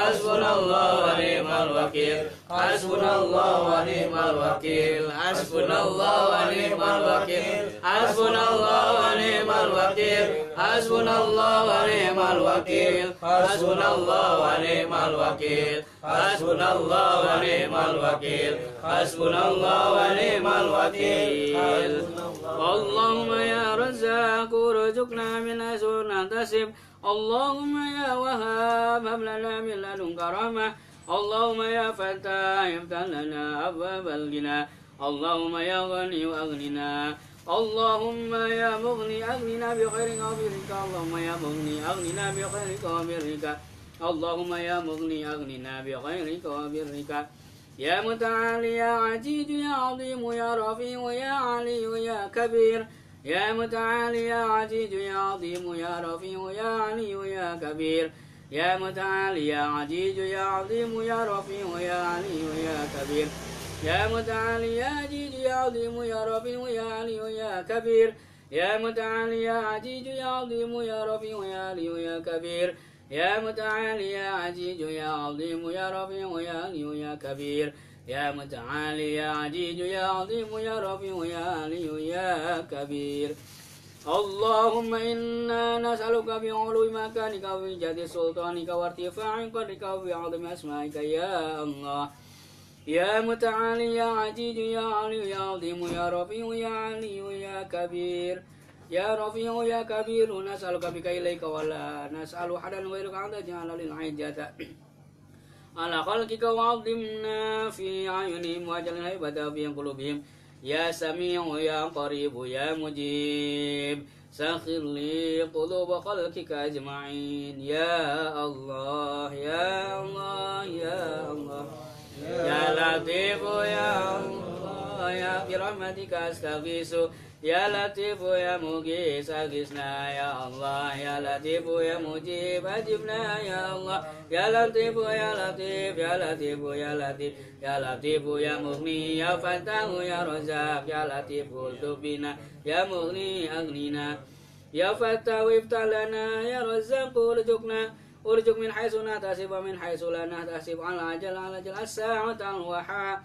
حسبنا الله ونعم الوكيل حسبنا الله ونعم الوكيل حسبنا الله ونعم الوكيل حسبنا الله ونعم الوكيل حسبنا الله ونعم الوكيل حسبنا الله ونعم الوكيل حسبنا الله ونعم الوكيل حسبنا الله ونعم الوكيل اللهم يا رزاق ارزقنا من حيث لا نحتسب اللهم يا وهاب هب لنا من لدنك رحمة اللهم يا فتاح افتح لنا أبواب الغنى اللهم يا غني أغننا اللهم يا مغني أغننا بخيرك وبرك اللهم يا مغني أغننا بخيرك وبرك اللهم يا مغني أغننا بخيرك وبرك يا متعالي يا عزيز يا عظيم يا رفيع يا علي يا كبير يا متعالي يا عزيز يا عظيم يا رفيع يا علي يا كبير يا متعالي يا عزيز يا عظيم يا رفيع يا علي يا كبير يا متعالي يا عزيز يا عظيم يا رفيع يا علي يا كبير يا متعالي يا عزيز يا عظيم يا رفيع يا علي يا كبير يا متعالي يا عزيز يا عظيم يا رفيع يا علي يا كبير يا متعالي يا عزيز يا عظيم يا رفيع يا علي يا كبير اللهم إنا نسألك بعلو مكانك وبجد سلطانك وارتفاع قدرك وبعظم أسمائك يا الله يا متعالي يا عزيز يا علي يا عظيم يا رفيع يا علي يا كبير يا رفيع يا كبير نسألك بك إليك ولا نسأل حدا غيرك أن تجعل للعجة على خلقك وعظمنا في أعينهم واجعل الهيبة في قلوبهم يا سميع يا قريب يا مجيب سخر لي قلوب خلقك أجمعين يا الله يا الله يا الله يا لطيف يا الله يا برحمتك أستغيث يا لطيف يا مجيس أغثنا يا الله يا لطيف يا مجيب أجبنا يا الله يا لطيف يا لطيف يا لطيف يا لطيف يا لطيف يا مغني يا فتاح يا رزاق يا لطيف الطف بنا يا مغني أغننا يا فتاح افتح لنا يا رزاق ارزق من حيث نحتسب ومن حيث لا نحتسب على أجل الساعة الوحى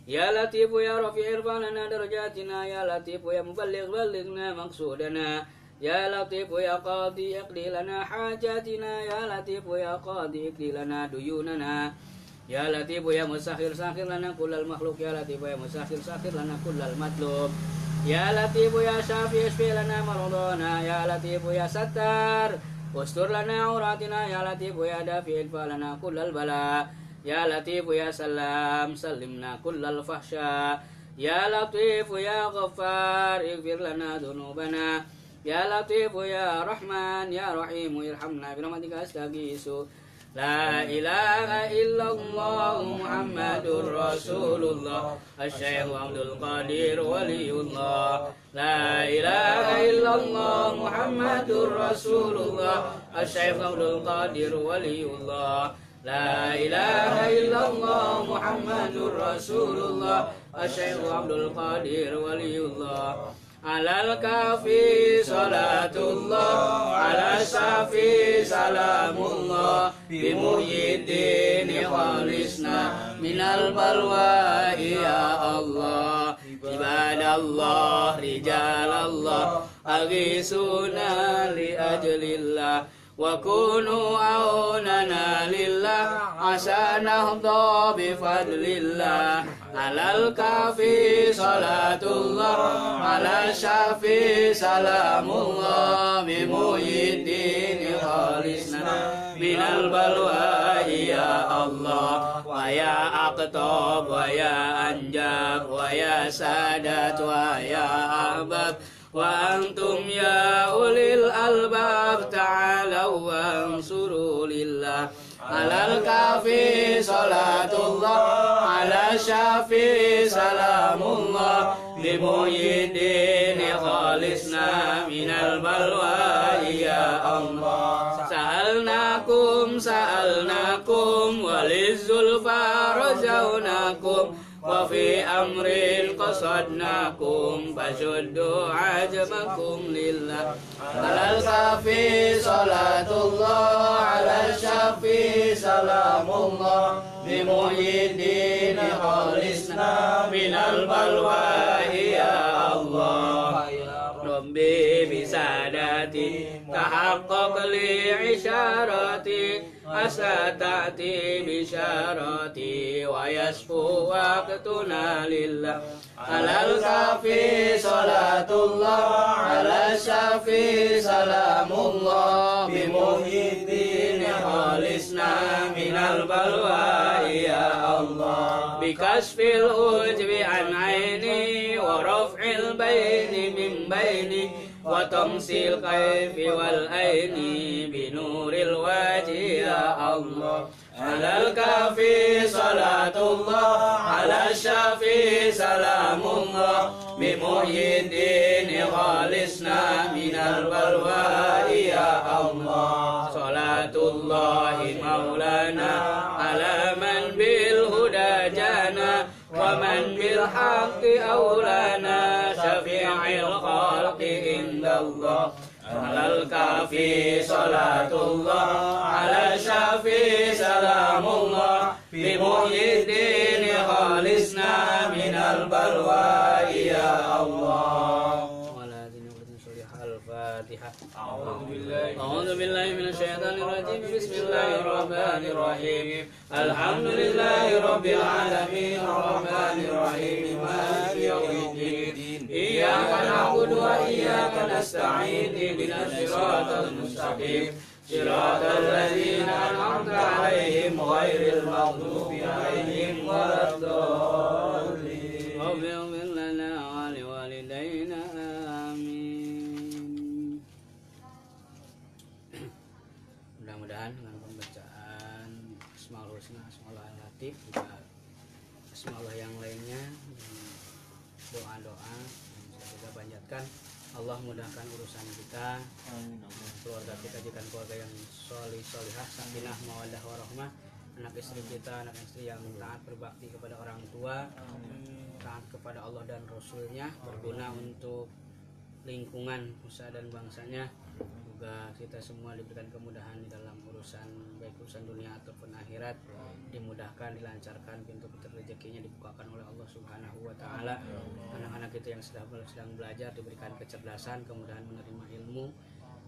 يا لطيف يا رفيع ارفع لنا درجاتنا يا لطيف يا مبلغ بلغنا مقصودنا يا لطيف يا قاضي اقضي لنا حاجاتنا يا لطيف يا قاضي اقضي لنا ديوننا يا لطيف يا مسخر سخر لنا كل المخلوق يا لطيف يا مسخر سخر لنا كل المطلوب يا لطيف يا شافي اشفي لنا مرضانا يا لطيف يا ستار استر لنا عوراتنا يا لطيف يا دافع ادفع لنا كل البلاء يا لطيف يا سلام سلمنا كل الفحشاء يا لطيف يا غفار اغفر لنا ذنوبنا يا لطيف يا رحمن يا رحيم ارحمنا برحمتك استغيث لا إله إلا الله محمد رسول الله الشيخ عبد القادر ولي الله لا إله إلا الله محمد رسول الله الشيخ عبد القادر ولي الله لا إله إلا الله محمد رسول الله الشيخ عبد القادر ولي الله على الكافي صلاة الله على الشافي سلام الله بمحيي الدين خالصنا من البلوى يا الله عباد الله رجال الله أغيثونا لأجل الله وكونوا عوننا لله عسى نهضى بفضل الله على الكافي صلاة الله على الشافي سلام الله بمحيي الدين خالصنا من البلوى يا الله ويا أقطاب ويا أنجاب ويا سادات ويا أحباب وأنتم يا أولي الألباب تعالوا وانصروا لله على الكافي صلاة الله على الشافي سلام الله بمحيي الدين خالصنا من البلوى يا الله سألناكم وللزلفى رجوناكم وفي في أمر قصدناكم فشدوا عزمكم لله على الكافي صلاة الله على الشافي سلام الله بمحيي الدين خالصنا من البلوى يا الله ربي بسادتي تحقق لي عشارتي عسى تأتي بشارتي ويشفو وقتنا لله على الكافي صلاة الله على الشافي سلام الله بمحيي الدين خالصنا من البلوى يا الله بكشف الحجب عن عيني ورفع البين من بيني وتمسي الكيف والعين بنور الوجه يا الله على الكافي صلاة الله على الشافي سلام الله بمحيي الدين خالصنا من البلوى يا الله صلاة الله مولانا على من بالهدى جانا ومن بالحق أولانا شفيع الخلق عند الله على الكافي صلاة الله على الشافي سلام الله بمحيي الدين خالصنا من البلوى يا الله الفاتحة أعوذ بالله من الشيطان الرجيم بسم الله الرحمن الرحيم الحمد لله رب العالمين الرحمن الرحيم مالك يوم الدين إياك نعبد وإياك نستعين اهدنا الصراط المستقيم صراط الذين أنعمت عليهم غير المغضوب عليهم ولا الضالين رب اغفر لنا ولوالدينا mudah-mudahan dengan pembacaan Asmaul Husna, Asmaul Latif, juga Asmaul yang lainnya, doa-doa yang sudah kita panjatkan, Allah mudahkan urusan kita, keluarga kita jadikan keluarga yang solihah, sakinah, mawaddah warahmah, anak istri kita, anak istri yang taat berbakti kepada orang tua, taat kepada Allah dan Rasulnya, berguna untuk lingkungan, usaha dan bangsanya. Semoga kita semua diberikan kemudahan di dalam urusan, baik urusan dunia ataupun akhirat, dimudahkan, dilancarkan, pintu-pintu rezekinya dibukakan oleh Allah Subhanahu wa taala. Anak-anak kita yang sedang belajar diberikan kecerdasan, kemudahan menerima ilmu.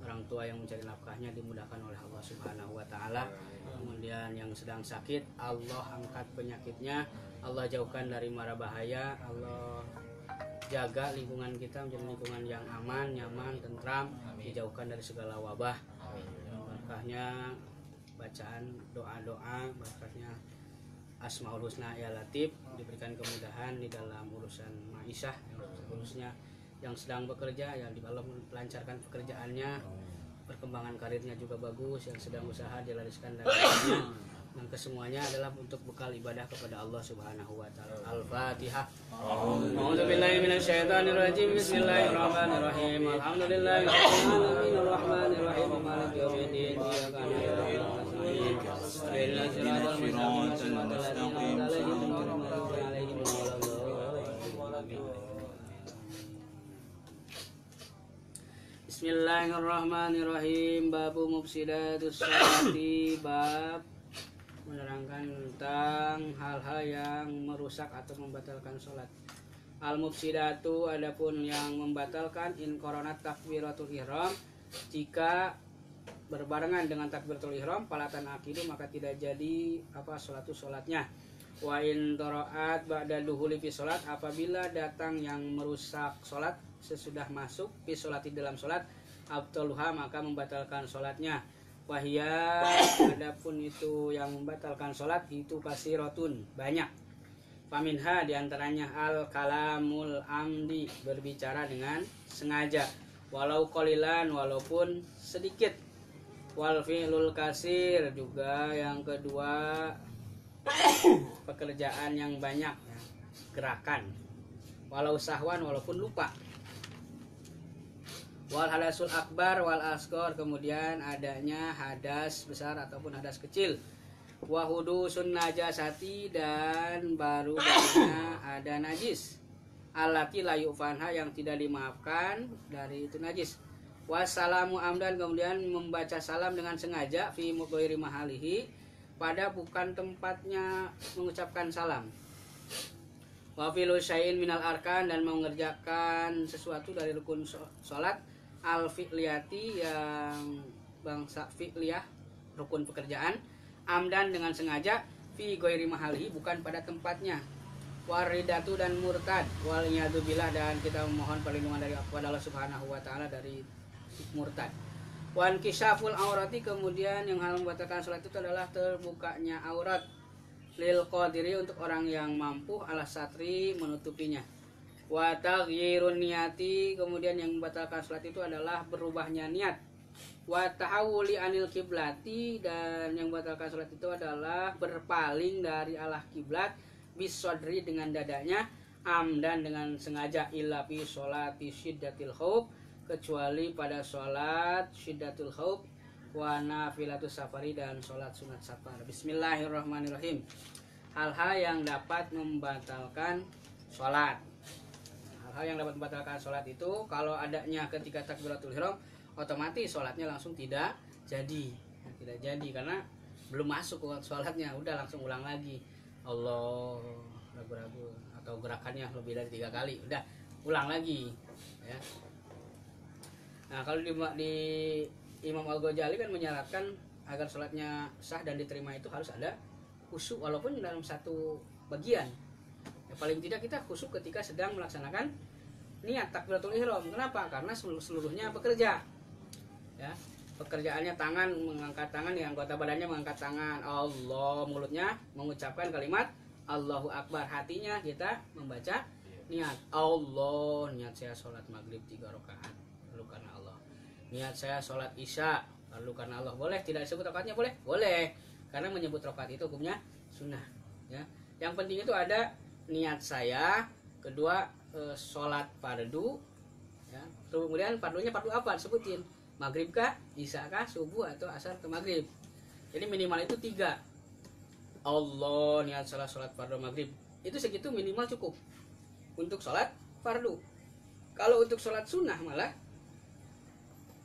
Orang tua yang mencari nafkahnya dimudahkan oleh Allah Subhanahu wa taala. Kemudian yang sedang sakit, Allah angkat penyakitnya, Allah jauhkan dari mara bahaya, Allah jaga lingkungan kita menjadi lingkungan yang aman, nyaman, tentram, dijauhkan dari segala wabah. Berkahnya bacaan doa-doa, berkahnya Asmaul Husna ya Latif, diberikan kemudahan di dalam urusan ma'isyah, khususnya yang sedang bekerja, yang Allah melancarkan pekerjaannya, perkembangan karirnya juga bagus, yang sedang usaha dilariskan dagangannya. Yang kesemuanya adalah untuk bekal ibadah kepada Allah Subhanahu wa taala. Al-Fatihah. A'udzu billahi minasyaitonir rajim. Bismillahirrahmanirrahim. Alhamdulillahi rabbil rahmanir rahim. Maliki yaumiddin. Iyyaka na'budu wa iyyaka nasta'in. Ihdinas siratal mustaqim. Bismillahirrahmanirrahim. Babu mufsidatus sholati, bab menerangkan tentang hal-hal yang merusak atau membatalkan sholat. Al-mufsidatu, adapun yang membatalkan, in koronat takbiratul ihram, jika berbarengan dengan takbiratul ihram palatan akidu, maka tidak jadi sholatnya. Wa in toroat ba'da duhuli fi sholat, apabila datang yang merusak sholat sesudah masuk fi sholati dalam sholat, abtaluha, maka membatalkan sholatnya. Wahia, adapun itu yang membatalkan sholat itu kasirotun, banyak. Faminha, diantaranya al kalamul amdi, berbicara dengan sengaja, walau qalilan, walaupun sedikit. Wal fi'lul kasir, juga yang kedua pekerjaan yang banyak, gerakan, walau sahwan, walaupun lupa. Wal hadasul akbar wal asgor, kemudian adanya hadas besar ataupun hadas kecil. Wa hudusun najasati, dan baru-barunya ada najis. Allati la yufanha, yang tidak dimaafkan dari itu najis. Wassalamu amdan, kemudian membaca salam dengan sengaja fi ghairi mahalihi, pada bukan tempatnya mengucapkan salam. Wa filu syai'in minal arkan, dan mengerjakan sesuatu dari rukun salat al fi'liyati, yang bangsa fi'liyah, rukun pekerjaan, amdan dengan sengaja, fi ghairi mahalihi, bukan pada tempatnya. Waridatu, dan murtad, wal billah, dan kita memohon perlindungan dari kepada Allah Subhanahu wa taala dari murtad. Wan kisyaful aurati, kemudian yang hal membatalkan salat itu adalah terbukanya aurat, lil qadiri, untuk orang yang mampu, ala satri, menutupinya. Wa taghyirun niyati, kemudian yang membatalkan salat itu adalah berubahnya niat. Wa tahawuli anil kiblati, dan yang membatalkan salat itu adalah berpaling dari arah kiblat, bisodri, dengan dadanya, amdan, dengan sengaja, illa fi sholati syiddatil khauf, kecuali pada sholat syiddatul khauf, wa nafilatus safari, dan sholat sunat safar. Bismillahirrahmanirrahim. Hal-hal yang dapat membatalkan sholat. Hal-hal yang dapat membatalkan sholat itu kalau adanya ketika takbiratul ihram, otomatis sholatnya langsung tidak jadi. Tidak jadi karena belum masuk ke sholatnya, udah langsung ulang lagi. Allah, ragu-ragu, atau gerakannya lebih dari 3 kali, udah ulang lagi ya. Nah, kalau di Imam Al-Ghazali kan menyarankan agar sholatnya sah dan diterima itu harus ada khusyuk, walaupun dalam satu bagian. Ya, paling tidak kita khusyuk ketika sedang melaksanakan niat takbiratul ihram. Kenapa? Karena seluruhnya bekerja. Ya, pekerjaannya tangan, mengangkat tangan, yang anggota badannya mengangkat tangan, Allah, mulutnya mengucapkan kalimat Allahu Akbar, hatinya kita membaca niat Allah, niat saya sholat maghrib 3 rakaat lalu karena Allah, niat saya sholat isya lalu karena Allah. Boleh tidak disebut rakaatnya? Boleh, boleh, karena menyebut rakaat itu hukumnya sunnah ya. Yang penting itu ada niat saya, kedua sholat fardu ya. Kemudian fardunya fardu apa? Sebutin, maghrib kah, isya kah, subuh, atau asar ke maghrib. Jadi minimal itu 3. Allah, niat sholat fardu maghrib, itu segitu minimal cukup untuk sholat fardu. Kalau untuk sholat sunnah malah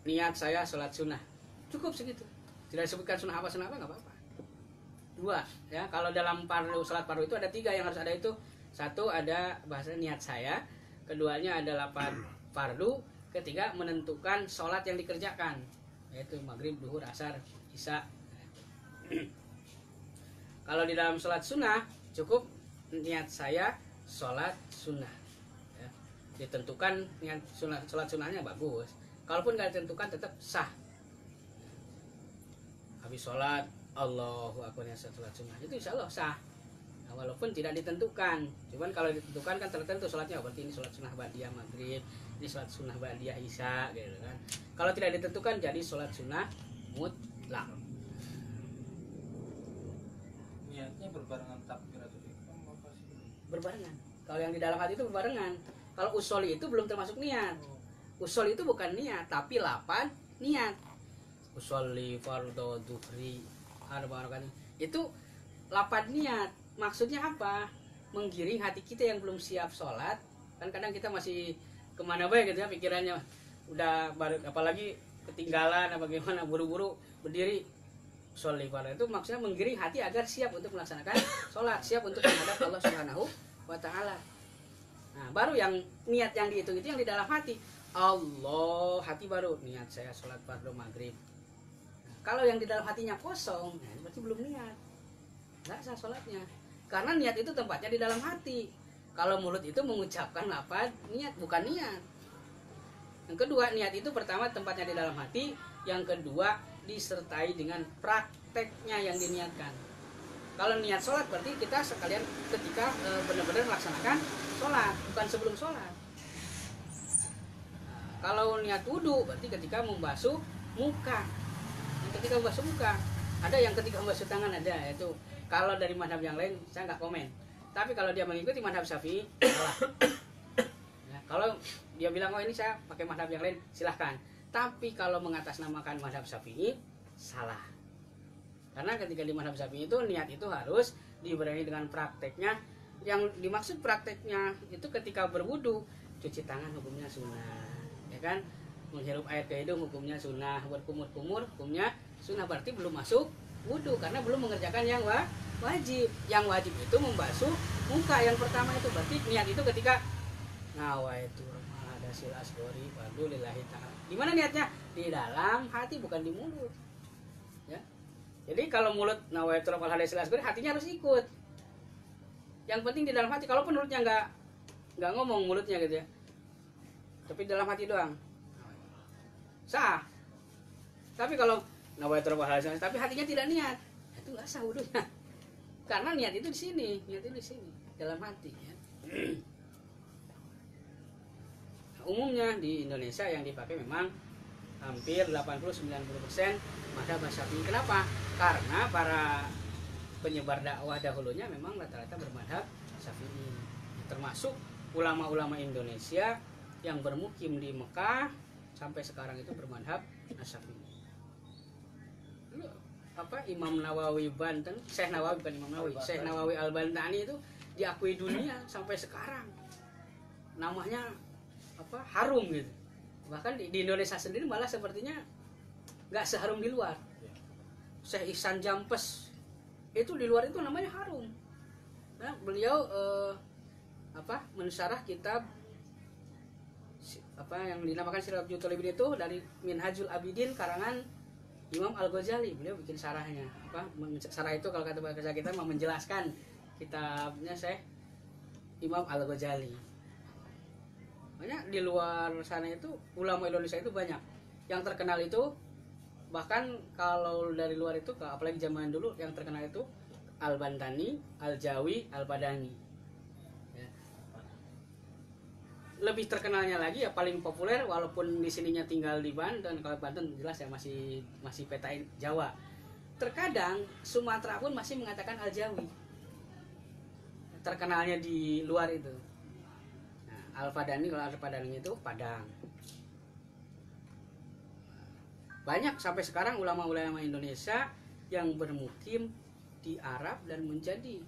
niat saya sholat sunnah, cukup segitu, tidak disebutkan sunnah apa nggak apa-apa. 2 ya. Kalau dalam fardu, sholat fardu itu ada 3 yang harus ada itu. 1 ada bahasa niat saya, keduanya ada lapan fardu, ketiga menentukan sholat yang dikerjakan, yaitu maghrib, duhur, asar, isya. Kalau di dalam sholat sunnah cukup niat saya sholat sunnah ya. Ditentukan niat sholat sunnahnya bagus, kalaupun nggak ditentukan tetap sah. Habis sholat Allahu Akbar, sholat sunnah itu insya Allah sah. Nah, walaupun tidak ditentukan, cuman kalau ditentukan kan tertentu sholatnya, berarti ini sholat sunnah ba'diyah maghrib, ini sholat sunnah ba'diyah isya gitu kan. Kalau tidak ditentukan jadi sholat sunnah mutlak. Niatnya berbarengan takbiratul ihram apa sih? Berbarengan. Kalau yang di dalam hati itu berbarengan. Kalau usoli itu belum termasuk niat. Usoli itu bukan niat, tapi lapan niat. Usoli fardhu dhuhri arba rakaat. Itu lapan niat. Maksudnya apa? Menggiring hati kita yang belum siap sholat. Kan kadang kita masih kemana baik gitu ya pikirannya, udah baru, apalagi ketinggalan apa gimana, buru-buru berdiri sholli fardu, itu maksudnya menggiring hati agar siap untuk melaksanakan sholat, siap untuk menghadap Allah Subhanahu wa taala. Nah, baru yang niat yang dihitung itu yang di dalam hati. Allah, hati baru niat saya sholat fardu maghrib. Nah, kalau yang di dalam hatinya kosong, nah, berarti belum niat, nggak sah sholatnya. Karena niat itu tempatnya di dalam hati. Kalau mulut itu mengucapkan apa? Niat, bukan niat. Yang kedua, niat itu pertama tempatnya di dalam hati. Yang kedua, disertai dengan prakteknya yang diniatkan. Kalau niat sholat berarti kita sekalian ketika benar-benar melaksanakan sholat, bukan sebelum sholat. Nah, kalau niat wudhu berarti ketika membasuh muka. Yang ketika membasuh muka. Ada yang ketika membasuh tangan, ada. Itu kalau dari mazhab yang lain saya nggak komen. Tapi kalau dia mengikuti mazhab Syafi'i, salah. Ya, kalau dia bilang oh ini saya pakai mazhab yang lain, silahkan. Tapi kalau mengatasnamakan mazhab Syafi'i, salah. Karena ketika di mazhab Syafi'i itu niat itu harus dibarengi dengan prakteknya. Yang dimaksud prakteknya itu ketika berwudu, cuci tangan hukumnya sunnah, ya kan? Menghirup air ke hidung hukumnya sunnah, berkumur-kumur hukumnya sunnah, berarti belum masuk wudu karena belum mengerjakan yang wajib. Yang wajib itu membasuh muka yang pertama itu, berarti niat itu ketika nawaitu hadasil asgori wadu lillahi ta'ala. Di mana niatnya? Di dalam hati, bukan di mulut. Ya. Jadi kalau mulut nawaitu hadasil asgori, hatinya harus ikut. Yang penting di dalam hati. Kalau penurutnya nggak ngomong mulutnya gitu ya, tapi dalam hati doang, sah. Tapi kalau nawaitu hadasil tapi hatinya tidak niat, itu nggak sah wudunya. Karena niat itu di sini, niat itu di sini, dalam hati. Ya. Umumnya di Indonesia yang dipakai memang hampir 80-90% mazhab Syafi'i. Kenapa? Karena para penyebar dakwah dahulunya memang rata-rata bermadhab Syafi'i. Termasuk ulama-ulama Indonesia yang bermukim di Mekah sampai sekarang itu bermadhab Syafi'i. Imam Nawawi Banten, Syekh Nawawi, bukan Imam Nawawi, Syekh Nawawi Al-Bantani itu diakui dunia sampai sekarang. Namanya harum gitu. Bahkan di Indonesia sendiri malah sepertinya nggak seharum di luar. Syekh Ihsan Jampes itu di luar itu namanya harum. Nah, beliau mensyarah kitab yang dinamakan Siratul Talibin itu dari Minhajul Abidin karangan Imam Al-Ghazali. Beliau bikin syarahnya. Syarah itu kalau kata bahasa kita menjelaskan kitabnya Syekh Imam Al-Ghazali. Banyak di luar sana itu ulama Indonesia itu banyak. Yang terkenal itu bahkan kalau dari luar itu, apalagi zaman dulu yang terkenal itu Al-Bantani, Al-Jawi, Al-Badani. Ya. Lebih terkenalnya lagi ya paling populer walaupun di sininya tinggal di Banten, kalau Banten jelas ya masih petain Jawa. Terkadang Sumatera pun masih mengatakan Al-Jawi. Terkenalnya di luar itu. Al-Padani, kalau Al-Padani itu Padang. Banyak sampai sekarang ulama-ulama Indonesia yang bermukim di Arab dan menjadi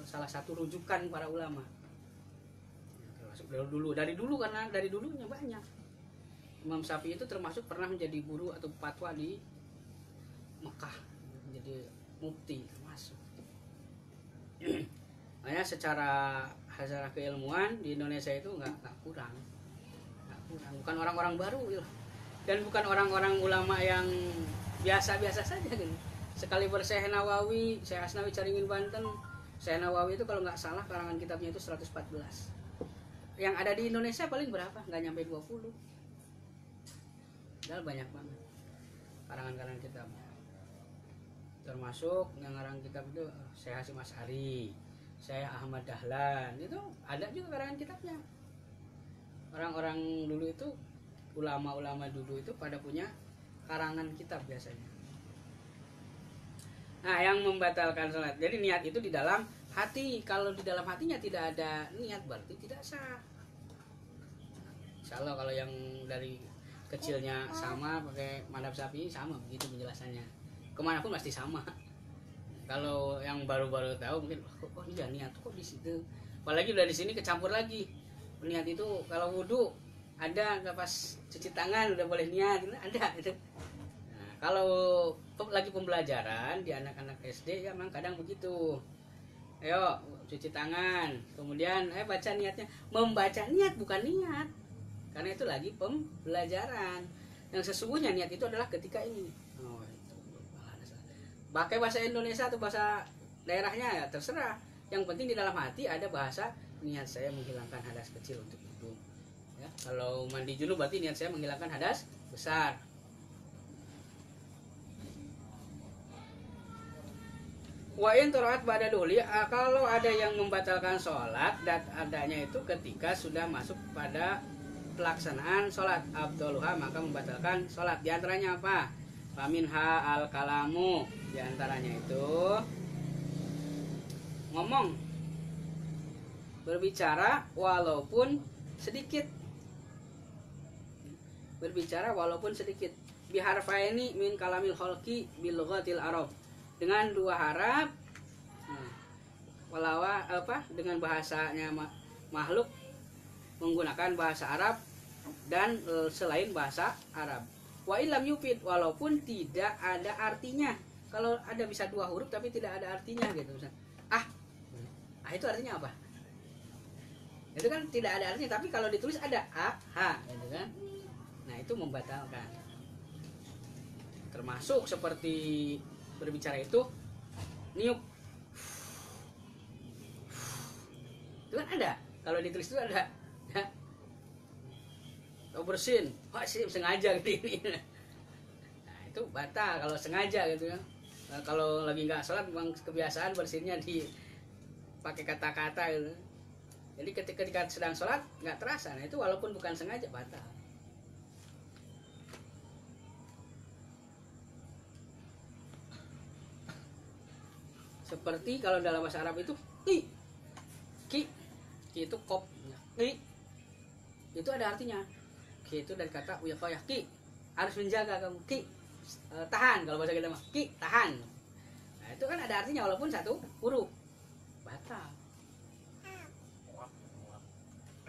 salah satu rujukan para ulama. Termasuk dari dulu karena dari dulunya banyak. Imam Syafi'i itu termasuk pernah menjadi guru atau fatwa di Mekah, menjadi mufti termasuk. Makanya secara keilmuan di Indonesia itu nggak kurang, bukan orang-orang baru gitu. Dan bukan orang-orang ulama yang biasa-biasa saja gitu. Sekali Syekh Nawawi, Syekh Asnawi Caringin Banten, Syekh Nawawi itu kalau nggak salah karangan kitabnya itu 114. Yang ada di Indonesia paling berapa? Nggak nyampe 20. Padahal banyak banget karangan-karangan kitabnya. Termasuk yang ngarang kitab itu Syekh Hasyim Asy'ari, Syekh Ahmad Dahlan, itu ada juga karangan kitabnya. Orang-orang dulu itu, ulama-ulama dulu itu pada punya karangan kitab biasanya. Nah, yang membatalkan sholat, jadi niat itu di dalam hati. Kalau di dalam hatinya tidak ada niat, berarti tidak sah. Insya Allah kalau yang dari kecilnya sama pakai mazhab Syafi'i sama begitu penjelasannya. Kemanapun pasti sama. Kalau yang baru-baru tahu mungkin oh iya niat kok di situ. Apalagi udah di sini kecampur lagi. Niat itu kalau wudu ada, nggak pas cuci tangan udah boleh niat, ada itu. Nah, kalau lagi pembelajaran di anak-anak SD ya memang kadang begitu. Ayo cuci tangan, kemudian baca niatnya. Membaca niat bukan niat. Karena itu lagi pembelajaran. Yang sesungguhnya niat itu adalah ketika ini. Pakai bahasa Indonesia atau bahasa daerahnya ya terserah. Yang penting di dalam hati ada bahasa niat saya menghilangkan hadas kecil untuk itu. Ya, kalau mandi junub berarti niat saya menghilangkan hadas besar. Wa in turaat ba'da duli, kalau ada yang membatalkan sholat dan adanya itu ketika sudah masuk pada pelaksanaan sholat abdoluha, maka membatalkan sholat. Di antaranya apa? Faminha al kalamu, di antaranya itu ngomong, berbicara walaupun sedikit, berbicara walaupun sedikit. Biharfaini min kalamil khalqi bil lughatil arab, dengan dua harap. Walawa dengan bahasanya makhluk menggunakan bahasa Arab dan selain bahasa Arab. Wa ilam yufid, walaupun tidak ada artinya. Kalau ada bisa dua huruf tapi tidak ada artinya gitu misalnya. Itu artinya apa? Itu kan tidak ada artinya, tapi kalau ditulis ada gitu kan. Nah, itu membatalkan. Termasuk seperti berbicara itu niup. Itu kan ada. Kalau ditulis itu ada. Ya. Bersin, sih sengaja gitu ini. Nah, itu batal kalau sengaja gitu ya. Nah, kalau lagi nggak sholat memang kebiasaan bersinnya di pakai kata-kata gitu. Jadi ketika sedang sholat nggak terasa. Nah, itu walaupun bukan sengaja batal. Seperti kalau dalam bahasa Arab itu ki itu kop, ki itu ada artinya. Ki itu dari kata uyaqayah, ki harus menjaga kamu, ki tahan. Kalau bahasa kita mah ki tahan. Nah, itu kan ada artinya walaupun satu huruf. Batal.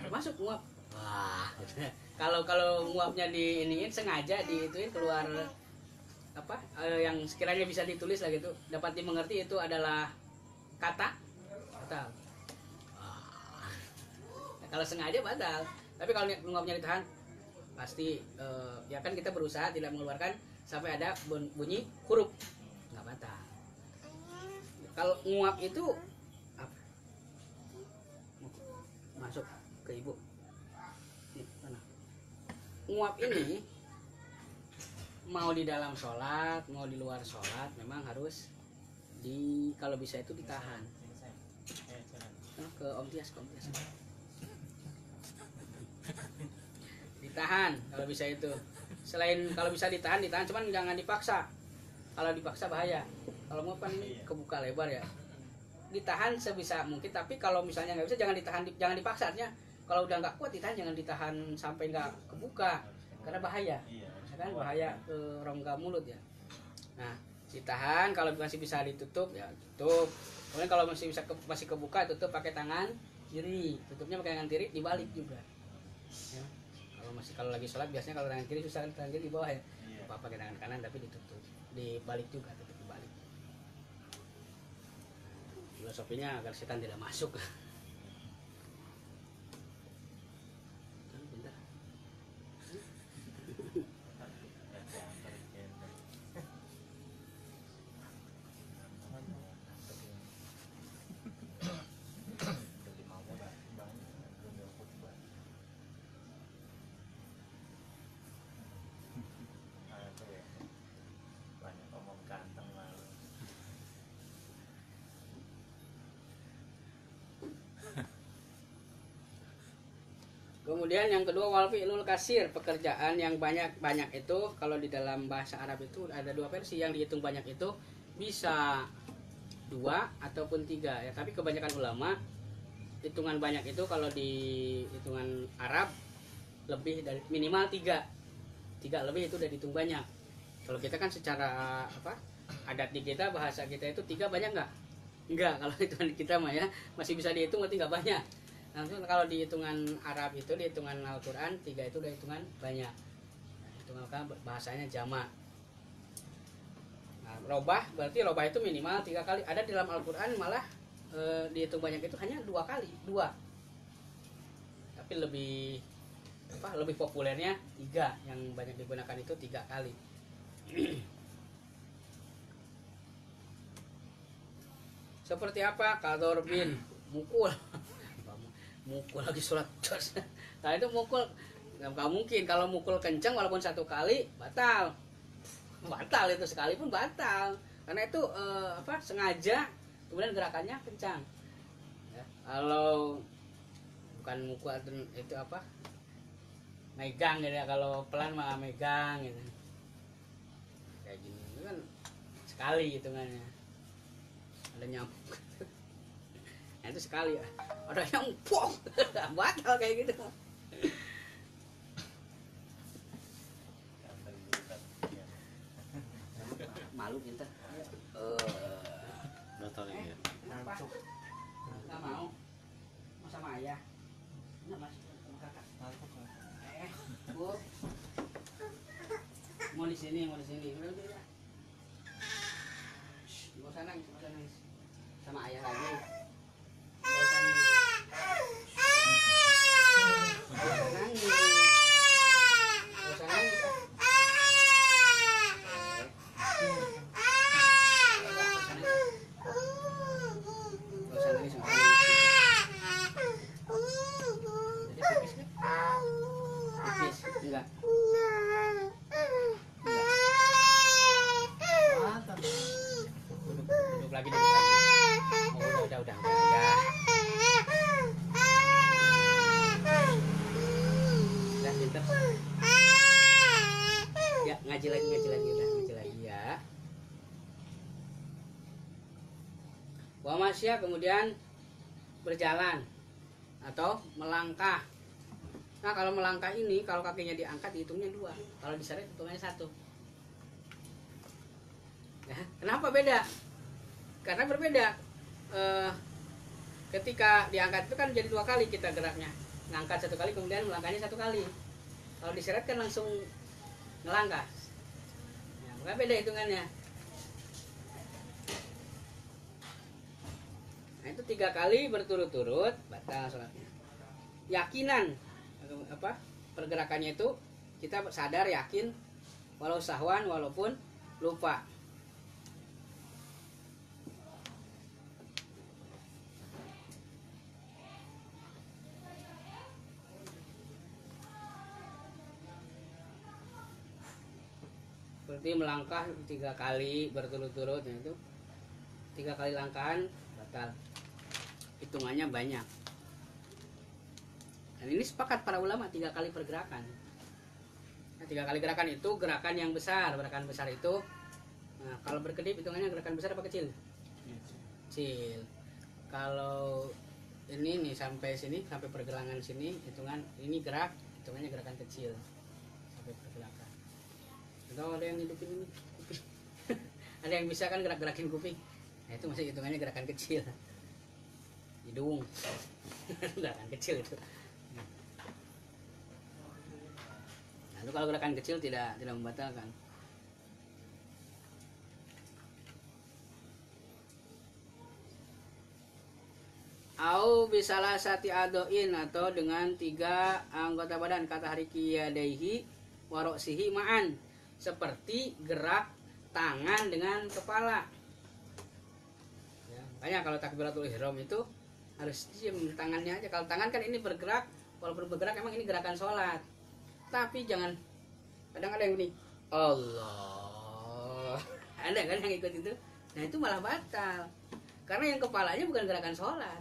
Termasuk nguap. Wah, kalau nguapnya di iniin sengaja diituin keluar yang sekiranya bisa ditulis lah gitu, dapat dimengerti itu adalah kata batal. Nah, kalau sengaja batal. Tapi kalau nguapnya ditahan pasti ya kan kita berusaha tidak mengeluarkan sampai ada bunyi huruf, nggak batal. Kalau nguap itu apa? Masuk ke ibu. Mana? Nguap ini mau di dalam sholat, mau di luar sholat, memang harus kalau bisa itu ditahan. Ke Om Tias. Ditahan kalau bisa itu. Selain kalau bisa ditahan, cuman jangan dipaksa. Kalau dipaksa bahaya. Kalau mau kan ini kebuka lebar ya. Ditahan sebisa mungkin, tapi kalau misalnya nggak bisa jangan ditahan, jangan dipaksa. Artinya kalau udah nggak kuat ditahan, jangan ditahan sampai nggak kebuka, karena bahaya. Kan bahaya ke rongga mulut ya. Nah, ditahan. Kalau masih bisa ditutup ya tutup. Kemudian kalau masih kebuka, tutup pakai tangan kiri. Tutupnya pakai tangan kiri dibalik juga. Ya. Kalau lagi sholat biasanya kalau tangan kiri susah, tangan kiri di bawah ya. Apa pakai tangan kanan tapi ditutup, dibalik juga, tutup dibalik. Filosofinya agar setan tidak masuk. Kemudian yang kedua wal fi'lul kasir, pekerjaan yang banyak itu kalau di dalam bahasa Arab itu ada dua versi. Yang dihitung banyak itu bisa 2 ataupun 3 ya, tapi kebanyakan ulama hitungan banyak itu kalau di hitungan Arab lebih dari minimal 3 lebih itu udah dihitung banyak. Kalau kita kan secara adat di kita, bahasa kita itu 3 banyak enggak, kalau hitungan kita mah ya masih bisa dihitung berarti enggak banyak. Nah, kalau di hitungan Arab itu, di hitungan Al-Quran 3 itu udah hitungan banyak. Hitungan bahasanya jamak. Nah, robah berarti robah itu minimal 3 kali. Ada di dalam Al-Quran malah dihitung banyak itu hanya 2 kali, 2. Tapi lebih populernya 3, yang banyak digunakan itu 3 kali. Seperti apa? Kadorbin, mukul lagi sholat. Nah, itu mukul nggak mungkin. Kalau mukul kencang walaupun 1 kali batal itu, sekalipun batal karena itu sengaja, kemudian gerakannya kencang ya. Kalau bukan mukul itu megang gitu ya. Kalau pelan mah megang gitu kayak gini, itu kan sekali hitungannya. Ada nyamuk. Nah, itu sekali ya. Ada yang batal kayak gitu. Malu kita. di sini, mau di sini. Udah, udah. Shh, nggak usah nangis, nggak usah nangis. Sama ayah lagi. Nggak usah nangis. Nggak usah nangis. Nggak usah nangis. Nggak usah nangis, nggak usah nangis. Jadi pipis kan? Pipis, enggak. Duduk lagi, duduk lagi. Oh, udah. Udah, pinter. Ya, ngaji lagi, udah, ngaji lagi ya. Wa masya, kemudian berjalan atau melangkah. Nah, kalau melangkah ini, kalau kakinya diangkat dihitungnya 2, kalau diseret hitungannya 1. Ya, kenapa beda? Karena berbeda. Ketika diangkat itu kan jadi 2 kali kita geraknya. Ngangkat 1 kali, kemudian melangkahnya 1 kali. Kalau diseret kan langsung ngelangkah. Ya, maka beda hitungannya. Nah, itu 3 kali berturut-turut batal sholatnya. Yakinan apa pergerakannya itu kita sadar, yakin, walau sahwan, walaupun lupa. Seperti melangkah 3 kali berturut-turut, itu 3 kali langkahan batal, hitungannya banyak. Dan ini sepakat para ulama 3 kali pergerakan. Nah, 3 kali gerakan itu gerakan yang besar. Gerakan besar itu, nah, kalau berkedip hitungannya gerakan besar apa kecil? Kecil. Kalau ini nih sampai sini, sampai pergelangan sini, hitungan ini gerak, hitungannya gerakan kecil sampai pergerakan. Atau ada yang hidupin ini kuping. Ada yang bisa kan gerak-gerakin kuping. Nah, itu masih hitungannya gerakan kecil. Hidung. Gerakan kecil itu. Itu kalau gerakan kecil tidak membatalkan. Au bisalah sati adoin, atau dengan 3 anggota badan, kata hariki yadaihi waroksihi ma'an, seperti gerak tangan dengan kepala. Ya, makanya kalau takbiratul ihram itu harus diem tangannya aja. Kalau tangan kan ini bergerak, walaupun bergerak emang ini gerakan sholat. Tapi jangan, kadang ada yang ini Allah, ada kan yang ikut itu. Nah, itu malah batal, karena yang kepalanya bukan gerakan sholat,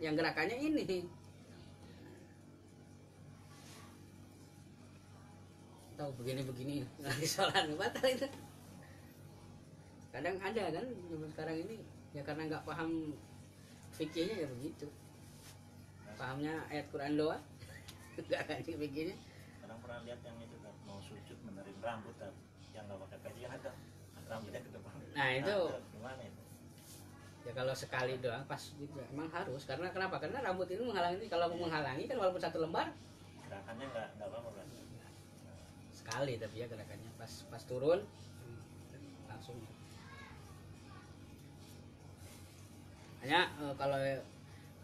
yang gerakannya ini. Tahu begini lagi sholat batal itu. Kadang ada kan sekarang ini ya, karena nggak paham fikihnya ya begitu, pahamnya ayat Quran doang. Enggak kan begini. Kadang pernah lihat yang itu kan, mau sujud menerin rambut kan, yang nggak pakai peci kan ada rambutnya ke depan. Nah, itu gimana itu? Ya kalau sekali doang pas gitu, emang harus. Karena kenapa? Karena rambut ini menghalangi. Kalau menghalangi kan walaupun 1 lembar, gerakannya nggak apa-apa kan? Sekali, tapi ya gerakannya pas turun langsung. Hanya kalau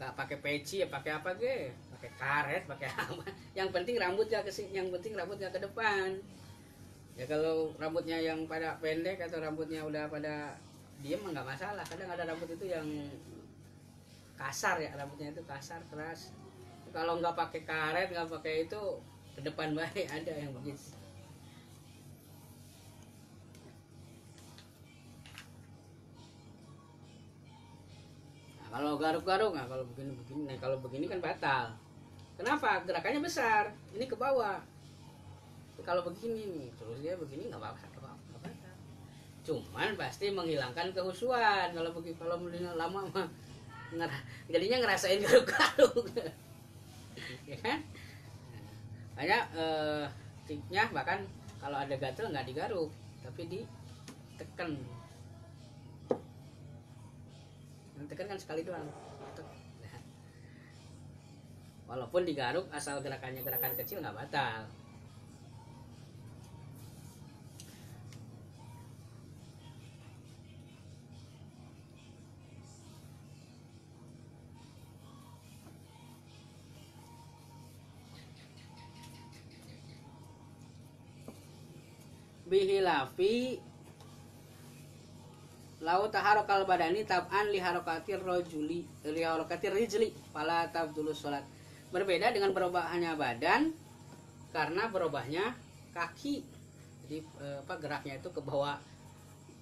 nggak pakai peci ya pakai apa ge? Pakai karet, pakai apa? Yang penting rambutnya ke depan. Ya kalau rambutnya yang pada pendek atau rambutnya udah pada diem nggak masalah. Kadang ada rambut itu yang kasar ya, rambutnya itu kasar, keras. Kalau nggak pakai karet, nggak pakai itu, ke depan baik, ada yang begitu. Kalau garuk-garuk, nah kalau begini kan batal. Kenapa? Gerakannya besar, ini ke bawah. Kalau begini nih, terus dia begini nggak batal. Cuman pasti menghilangkan kehusuan. Kalau lama mah jadinya ngerasain garuk-garuk. Ya kan? Banyak tipnya, bahkan kalau ada gatel nggak digaruk, tapi ditekan. Tekan kan sekali doang. Nah, walaupun digaruk asal gerakannya gerakan kecil nggak batal. bihilafi lau taharokal badani tab'an li harokatir rijli fala tabdulu sholat. Berbeda dengan berubahnya badan karena berubahnya kaki. Jadi geraknya itu ke bawah,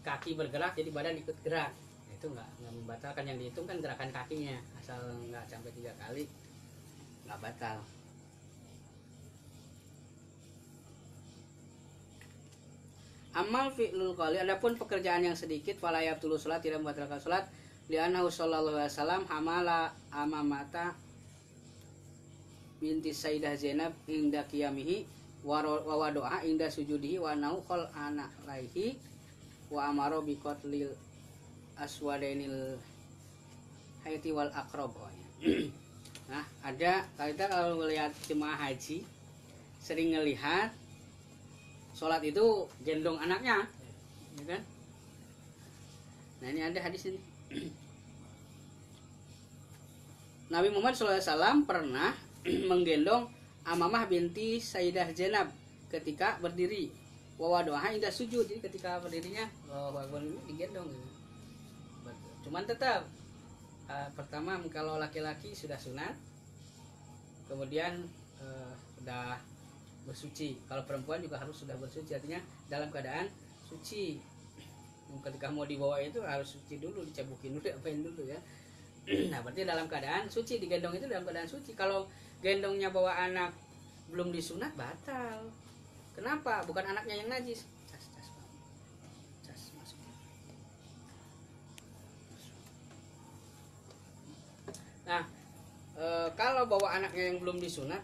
kaki bergerak jadi badan ikut gerak. Itu nggak membatalkan, yang dihitung kan gerakan kakinya, asal nggak sampai 3 kali nggak batal. Amal fi'lul qali, adapun pekerjaan yang sedikit fala yabtulu salat, tidak membatalkan salat, li'annahu sallallahu alaihi wasallam hamala amamata binti Sayyidah Zainab inda qiyamihi wa wadoa inda sujudihi wa nau khol anak laihi wa amaro bi qatlil aswadainil haiti wal aqrab. Nah, ada kita kalau melihat jemaah haji sering ngelihat sholat itu gendong anaknya, ya kan? Nah, ini ada hadis ini. Nabi Muhammad SAW pernah menggendong Amamah binti Sayyidah Zainab ketika berdiri. Wawadoha indah sujud, jadi ketika berdirinya digendong. Gitu. Cuman tetap pertama kalau laki-laki sudah sunat, kemudian sudah bersuci. Kalau perempuan juga harus sudah bersuci, artinya dalam keadaan suci. Ketika mau dibawa itu harus suci dulu, dicabukin dulu, apain dulu ya. Nah, berarti dalam keadaan suci, digendong itu dalam keadaan suci. Kalau gendongnya bawa anak belum disunat, batal. Kenapa? Bukan anaknya yang najis. Cas masuk. Nah, kalau bawa anaknya yang belum disunat,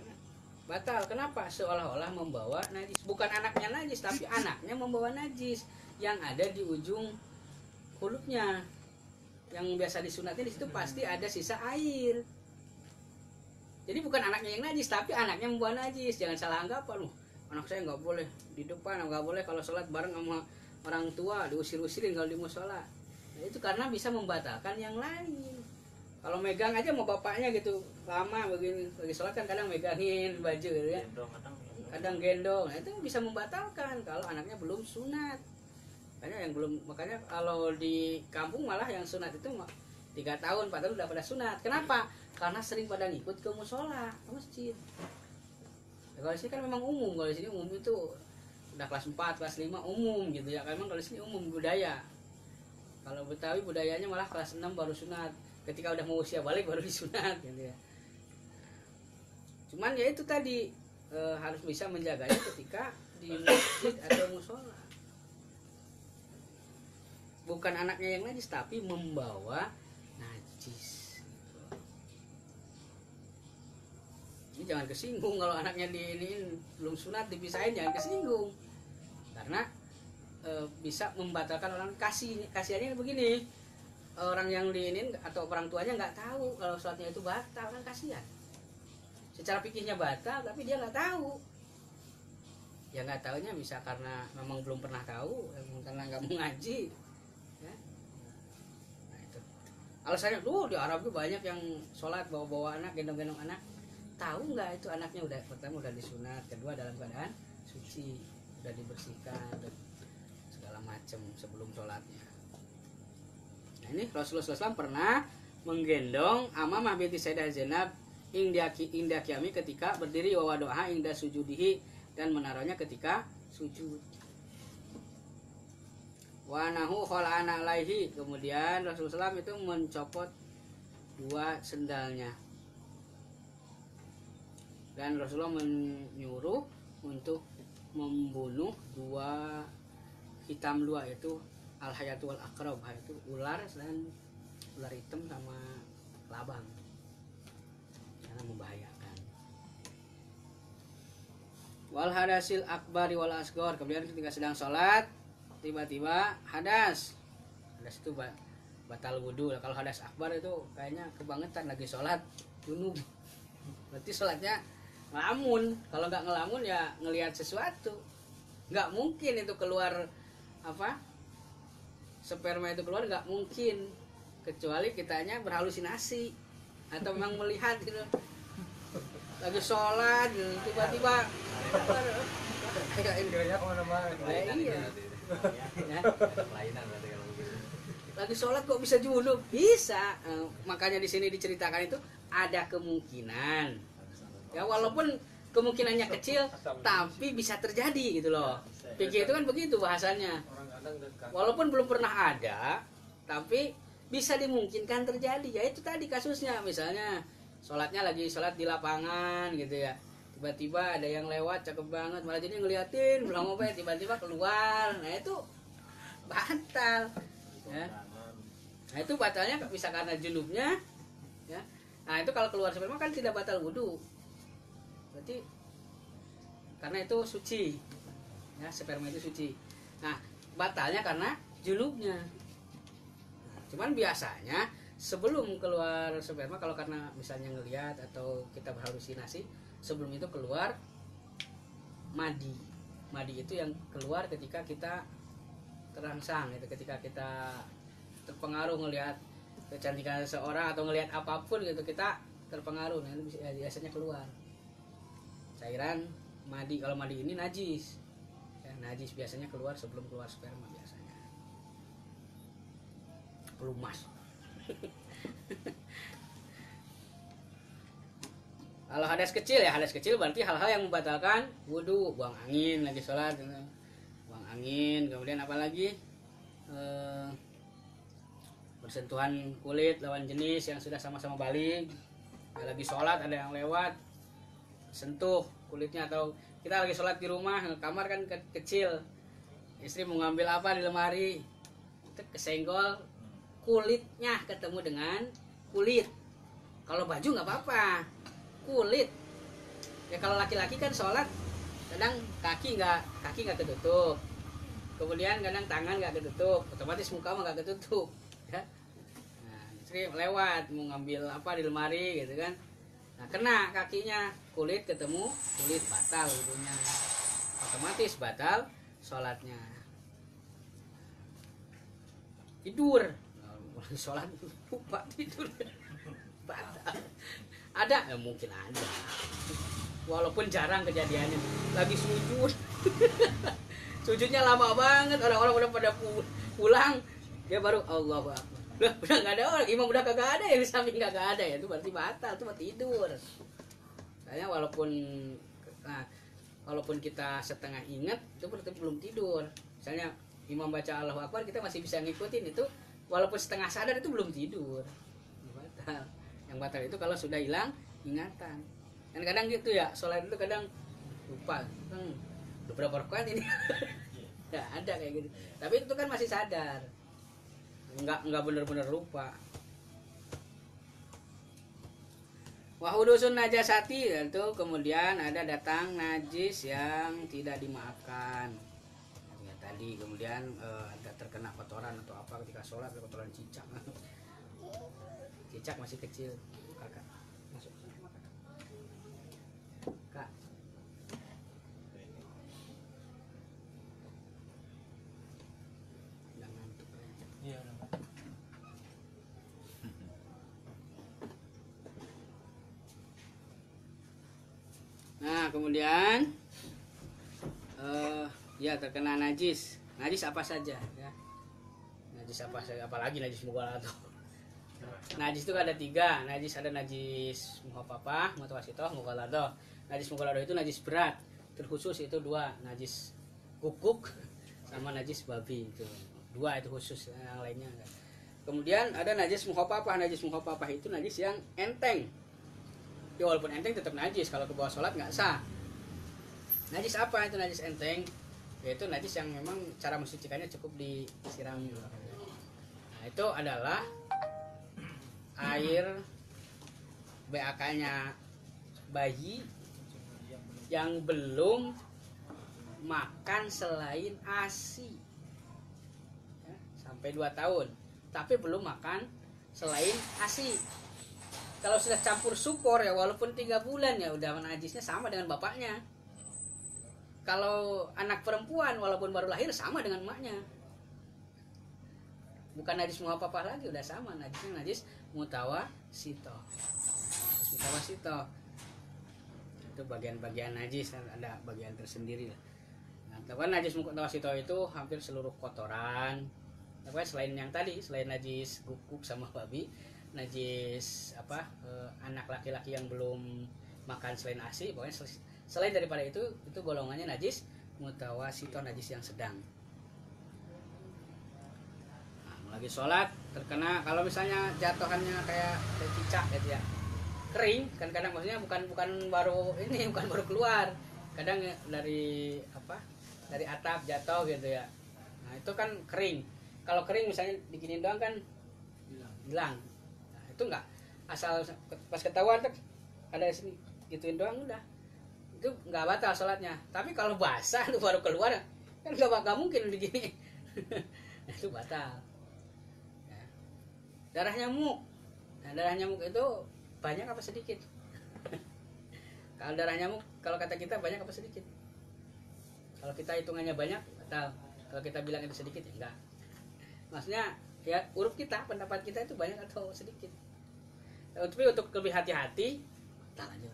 batal. Kenapa? Seolah-olah membawa najis. Bukan anaknya najis, tapi anaknya membawa najis yang ada di ujung kulupnya. Yang biasa disunatin di situ pasti ada sisa air. Jadi bukan anaknya yang najis, tapi anaknya membawa najis. Jangan salah anggapan, anak saya nggak boleh di depan, nggak boleh kalau sholat bareng sama orang tua, diusir-usirin kalau di musola. Nah, itu karena bisa membatalkan yang lain. Kalau megang aja mau bapaknya gitu lama begini, lagi sholat kan kadang megangin baju gitu ya, kadang gendong. Nah, itu bisa membatalkan kalau anaknya belum sunat. Makanya kalau di kampung malah yang sunat itu 3 tahun, 4 tahun udah pada sunat. Kenapa? Karena sering pada ngikut ke musola, ke masjid. Ya, kalau di sini kan memang umum, kalau di sini umum itu udah kelas 4, kelas 5 umum gitu ya. Memang kalau di sini umum budaya. Kalau Betawi budayanya malah kelas 6 baru sunat. Ketika udah mau usia balik baru disunat gitu ya. Cuman ya itu tadi harus bisa menjaganya ketika di masjid atau musola. Bukan anaknya yang najis, tapi membawa najis. Ini jangan kesinggung kalau anaknya diiniin belum sunat dipisahin, jangan kesinggung. Karena bisa membatalkan orang. Kasihannya begini. Orang yang diinin atau orang tuanya nggak tahu kalau sholatnya itu batal, kan kasihan. Secara pikirnya batal tapi dia nggak tahu. Ya nggak tahunya bisa karena memang belum pernah tahu, karena nggak mau ngaji. Ya. Nah itu. Alasannya di Arab tuh banyak yang sholat bawa anak, gendong anak. Tahu nggak itu anaknya pertama udah disunat, kedua dalam keadaan suci, udah dibersihkan dan segala macam sebelum sholatnya. Nah, ini Rasulullah SAW pernah menggendong Amamah binti Sayyidah Zainab inda qiyami ketika berdiri, wa wadoha inda sujudihi, dan menaruhnya ketika sujud. Wa nahu khala'ana alaihi, kemudian Rasulullah SAW itu mencopot 2 sendalnya. Dan Rasulullah menyuruh untuk membunuh 2 hitam 2, yaitu al-hayatu wal aqrab, yaitu ular dan ular hitam sama kelabang, karena membahayakan. Wal hadasil akbari wal asgor, kemudian ketika sedang sholat tiba-tiba hadas itu batal wudhu. Kalau hadas akbar itu kayaknya kebangetan lagi sholat junub, berarti sholatnya ngelamun. Kalau nggak ngelamun ya ngelihat sesuatu, nggak mungkin itu keluar sperma itu keluar, nggak mungkin, kecuali kitanya berhalusinasi atau memang melihat gitu lagi sholat gitu, tiba-tiba Kayak ini. Kira-kira kemana-mana. Iya. Ya. Kelainan berarti kalau begitu. Lagi sholat kok bisa junub? Bisa. Makanya di sini diceritakan itu ada kemungkinan. Ya walaupun kemungkinannya kecil, tapi bisa terjadi gitu loh. Fikih itu kan begitu bahasanya. Orang kadang dekat. Walaupun belum pernah ada, tapi bisa dimungkinkan terjadi. Ya itu tadi kasusnya, misalnya sholatnya lagi sholat di lapangan gitu ya. Tiba-tiba ada yang lewat cakep banget, malah jadi ngeliatin, belum apa ya, tiba-tiba keluar. Nah itu batal. Ya. Nah itu batalnya bisa karena junubnya. Ya. Nah itu kalau keluar sperma kan tidak batal wudhu. Berarti karena itu suci. Ya, sperma itu suci. Nah batalnya karena junubnya. Cuman biasanya sebelum keluar sperma, kalau karena misalnya ngelihat atau kita berhalusinasi, sebelum itu keluar madi. Madi itu yang keluar ketika kita terangsang, itu ketika kita terpengaruh ngelihat kecantikan seseorang atau ngelihat apapun gitu, kita terpengaruh. Nah itu biasanya keluar cairan madi. Kalau madi ini najis. Ya, najis biasanya keluar sebelum keluar sperma biasanya. Pelumas. Kalau hadas kecil ya, hadas kecil berarti hal-hal yang membatalkan wudhu. Buang angin lagi sholat, buang angin. Kemudian apa lagi, bersentuhan kulit lawan jenis yang sudah sama-sama balik. Ya, lagi sholat ada yang lewat, sentuh kulitnya. Atau kita lagi sholat di rumah, kamar kan kecil, istri mau ngambil apa di lemari, kesenggol, kulitnya ketemu dengan kulit. Kalau baju nggak apa-apa, kulit. Ya kalau laki-laki kan sholat kadang kaki nggak ketutup, kemudian kadang tangan nggak ketutup, otomatis muka mah nggak ketutup. Ya. Nah, istri lewat mau ngambil apa di lemari gitu kan, nah kena kakinya, kulit ketemu kulit, batal wudhunya, otomatis batal sholatnya. Tidur, sholat lupa tidur, batal. Ada? Ya, mungkin ada. Walaupun jarang kejadiannya. Lagi sujud, sujudnya lama banget, orang-orang udah pada pulang, dia baru Allahu Akbar. Udah nggak ada orang, imam udah kagak ada, yang di samping kagak ada, ya itu berarti batal, itu mah tidur. Soalnya walaupun kita setengah ingat, itu berarti belum tidur. Misalnya imam baca Allahu Akbar, kita masih bisa ngikutin itu, walaupun setengah sadar itu belum tidur. Batal. Yang batal itu kalau sudah hilang ingatan. Dan kadang gitu ya, sholat itu kadang lupa. Udah berapa rakaat ini? Ya ada kayak gitu. Tapi itu kan masih sadar. Enggak benar-benar lupa. Wahudusun najasati, itu kemudian ada datang najis yang tidak dimaafkan. Ya, tadi kemudian ada terkena kotoran atau apa ketika sholat, kotoran cicak. Cicak masih kecil, kakak masuk kak. Udah ngantuk ya. Iya. Nah kemudian ya terkena najis. Najis apa saja ya, najis apa saja, apalagi najis mughaladhah. Najis itu ada 3. Najis ada najis muhaffafah, mutawasithah, mughaladhah. Najis mughaladhah itu najis berat, terkhusus itu 2, najis kukuk sama najis babi, itu 2 itu khusus, yang lainnya enggak. Kemudian ada najis muhaffafah. Najis muhaffafah itu najis yang enteng. Ya walaupun enteng tetap najis, kalau ke bawah sholat nggak sah. Najis apa itu najis enteng? Yaitu najis yang memang cara mensucikannya cukup disiram. Nah itu adalah air BAK-nya bayi yang belum makan selain ASI ya, sampai 2 tahun, tapi belum makan selain ASI. Kalau sudah campur sukor ya walaupun 3 bulan ya udah najisnya sama dengan bapaknya. Kalau anak perempuan walaupun baru lahir sama dengan emaknya. Bukan najis muhaffafah lagi, udah sama najisnya, najis mutawasithah. Mutawasithah itu bagian-bagian najis, ada bagian tersendiri lah. Nah, tapi kan najis mutawasito itu hampir seluruh kotoran. Tapi selain yang tadi, selain najis guguk sama babi, najis anak laki-laki yang belum makan selain ASI, pokoknya selain daripada itu golongannya najis mutawasito, najis yang sedang. Nah, lagi sholat terkena, kalau misalnya jatuhannya kayak cicak gitu ya, kering kan, kadang maksudnya bukan baru keluar, kadang dari dari atap jatuh gitu ya. Nah itu kan kering. Kalau kering misalnya diginin doang kan hilang. Nah, itu enggak, asal pas ketahuan tuh ada sini gituin doang udah, itu nggak batal sholatnya. Tapi kalau basah itu baru keluar kan nggak mungkin begini. Itu batal ya. Darah nyamuk. Nah, darah nyamuk itu banyak apa sedikit? Kalau darah nyamuk, kalau kata kita banyak apa sedikit? Kalau kita hitungannya banyak batal, kalau kita bilang itu sedikit ya enggak. Maksudnya ya uruf kita, pendapat kita itu banyak atau sedikit. Tapi untuk lebih hati-hati batal aja.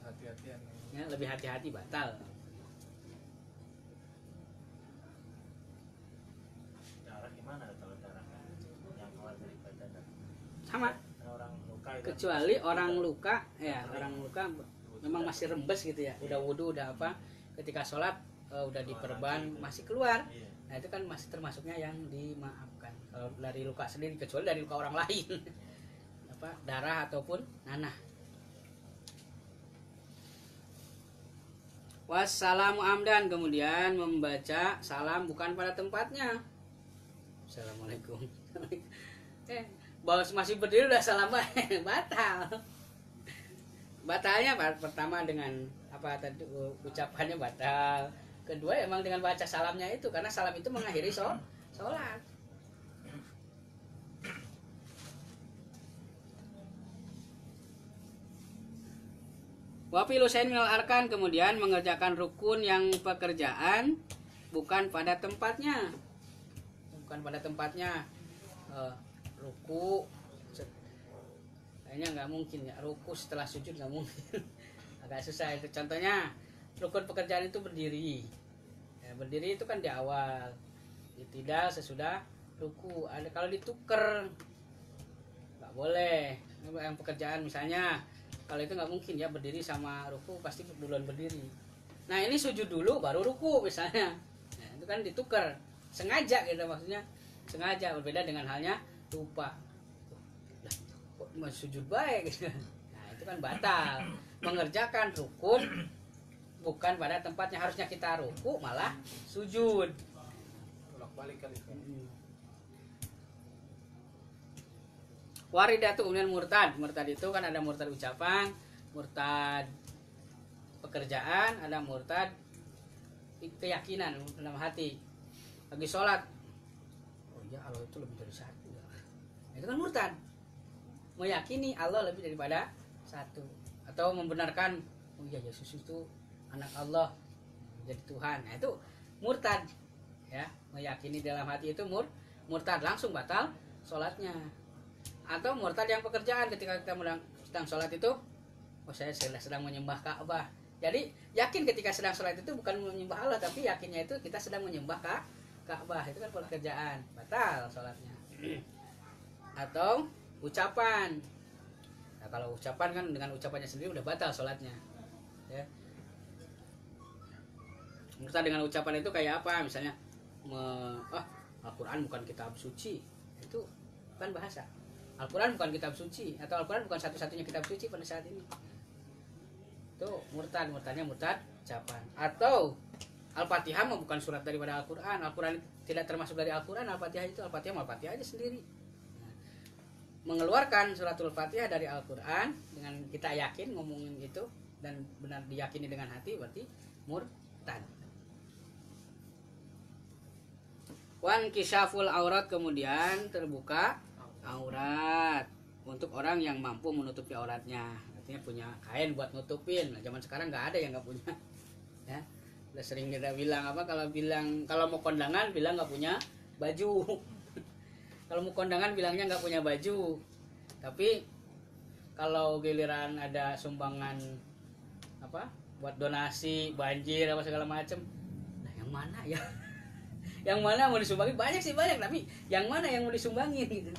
Hati-hatian. Ya, lebih hati-hati batal. Darah gimana kalau darah yang keluar dari badan? Sama. Orang luka itu. Kecuali orang luka, ya orang luka memang masih rembes gitu ya. Udah wudu, udah apa? Ketika sholat udah diperban masih keluar. Iya. Nah itu kan masih termasuknya yang dimaafkan. Kalau dari luka sendiri, kecuali dari luka orang lain, darah ataupun nanah. Wassalamu amdan, kemudian membaca salam bukan pada tempatnya. Assalamualaikum. Bahwa masih berdiri udah salam batal. Batalnya pertama dengan tadi ucapannya batal. Kedua emang dengan baca salamnya itu, karena salam itu mengakhiri sholat. Wafilu sain minal arkan, kemudian mengerjakan rukun yang pekerjaan bukan pada tempatnya. Ruku kayaknya nggak mungkin ya, ruku setelah sujud nggak mungkin. Agak susah itu. Contohnya rukun pekerjaan itu berdiri ya, berdiri itu kan di awal, tidak sesudah ruku. Ada kalau dituker nggak boleh. Yang pekerjaan misalnya, kalau itu nggak mungkin ya, berdiri sama ruku pasti duluan berdiri. Nah ini sujud dulu baru ruku misalnya, nah, itu kan ditukar sengaja gitu, maksudnya sengaja. Berbeda dengan halnya lupa, kok masih sujud baik gitu. Nah itu kan batal. Mengerjakan rukun bukan pada tempatnya, harusnya kita ruku malah sujud. Bolak-balik kali. Waridatu kemudian murtad. Murtad itu kan ada murtad ucapan, murtad pekerjaan, ada murtad keyakinan dalam hati. Lagi sholat, oh ya Allah itu lebih dari satu. Itu kan murtad, meyakini Allah lebih daripada satu, atau membenarkan oh iya Yesus itu anak Allah, jadi Tuhan. Nah itu murtad ya, meyakini dalam hati itu murtad, langsung batal sholatnya. Atau murtad yang pekerjaan, ketika kita sedang sholat itu, oh saya sedang menyembah Ka'bah. Jadi yakin ketika sedang sholat itu bukan menyembah Allah, tapi yakinnya itu kita sedang menyembah Ka'bah. Itu kan pekerjaan, batal sholatnya. Atau ucapan. Nah, kalau ucapan kan dengan ucapannya sendiri udah batal sholatnya ya. Murtad dengan ucapan itu kayak apa? Misalnya Al-Quran bukan kitab suci, itu kan bahasa. Al-Quran bukan kitab suci, atau Al-Quran bukan satu-satunya kitab suci pada saat ini. Itu murtadnya murtad ucapan. Atau Al-Fatihah bukan surat daripada Al-Quran. Al-Quran tidak termasuk dari Al-Quran. Al-Fatihah itu Al-Fatihah aja sendiri. Mengeluarkan suratul Fatihah dari Al-Quran dengan kita yakin ngomongin itu dan benar diyakini dengan hati, berarti murtad. Wan kisyaful aurat, kemudian terbuka aurat untuk orang yang mampu menutupi auratnya, artinya punya kain buat nutupin. Nah, zaman sekarang nggak ada yang nggak punya ya. Udah sering kita bilang kalau mau kondangan bilang nggak punya baju. Kalau mau kondangan bilangnya nggak punya baju. Tapi kalau giliran ada sumbangan buat donasi banjir apa segala macem, nah yang mana ya? Yang mana mau disumbangin? Banyak sih banyak, tapi yang mana yang mau disumbangin gitu.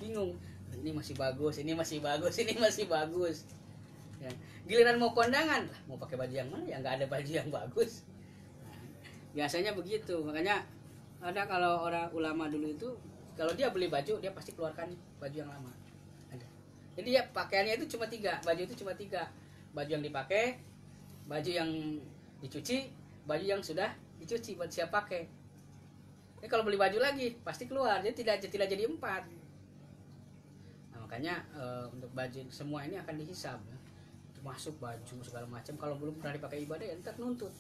Bingung. Ini masih bagus, ini masih bagus, ini masih bagus. Ya. Giliran mau kondangan, lah, mau pakai baju yang mana? Ya nggak ada baju yang bagus. Nah, biasanya begitu. Makanya ada kalau orang ulama dulu itu, kalau dia beli baju, dia pasti keluarkan baju yang lama. Ada. Jadi ya pakaiannya itu cuma 3, baju itu cuma 3. Baju yang dipakai, baju yang dicuci, baju yang sudah dicuci buat siap pakai. Ini kalau beli baju lagi pasti keluar, jadi tidak jadi 4. Nah, makanya untuk baju semua ini akan dihisab, ya. Termasuk baju segala macam. Kalau belum pernah dipakai ibadah ya ntar nuntut.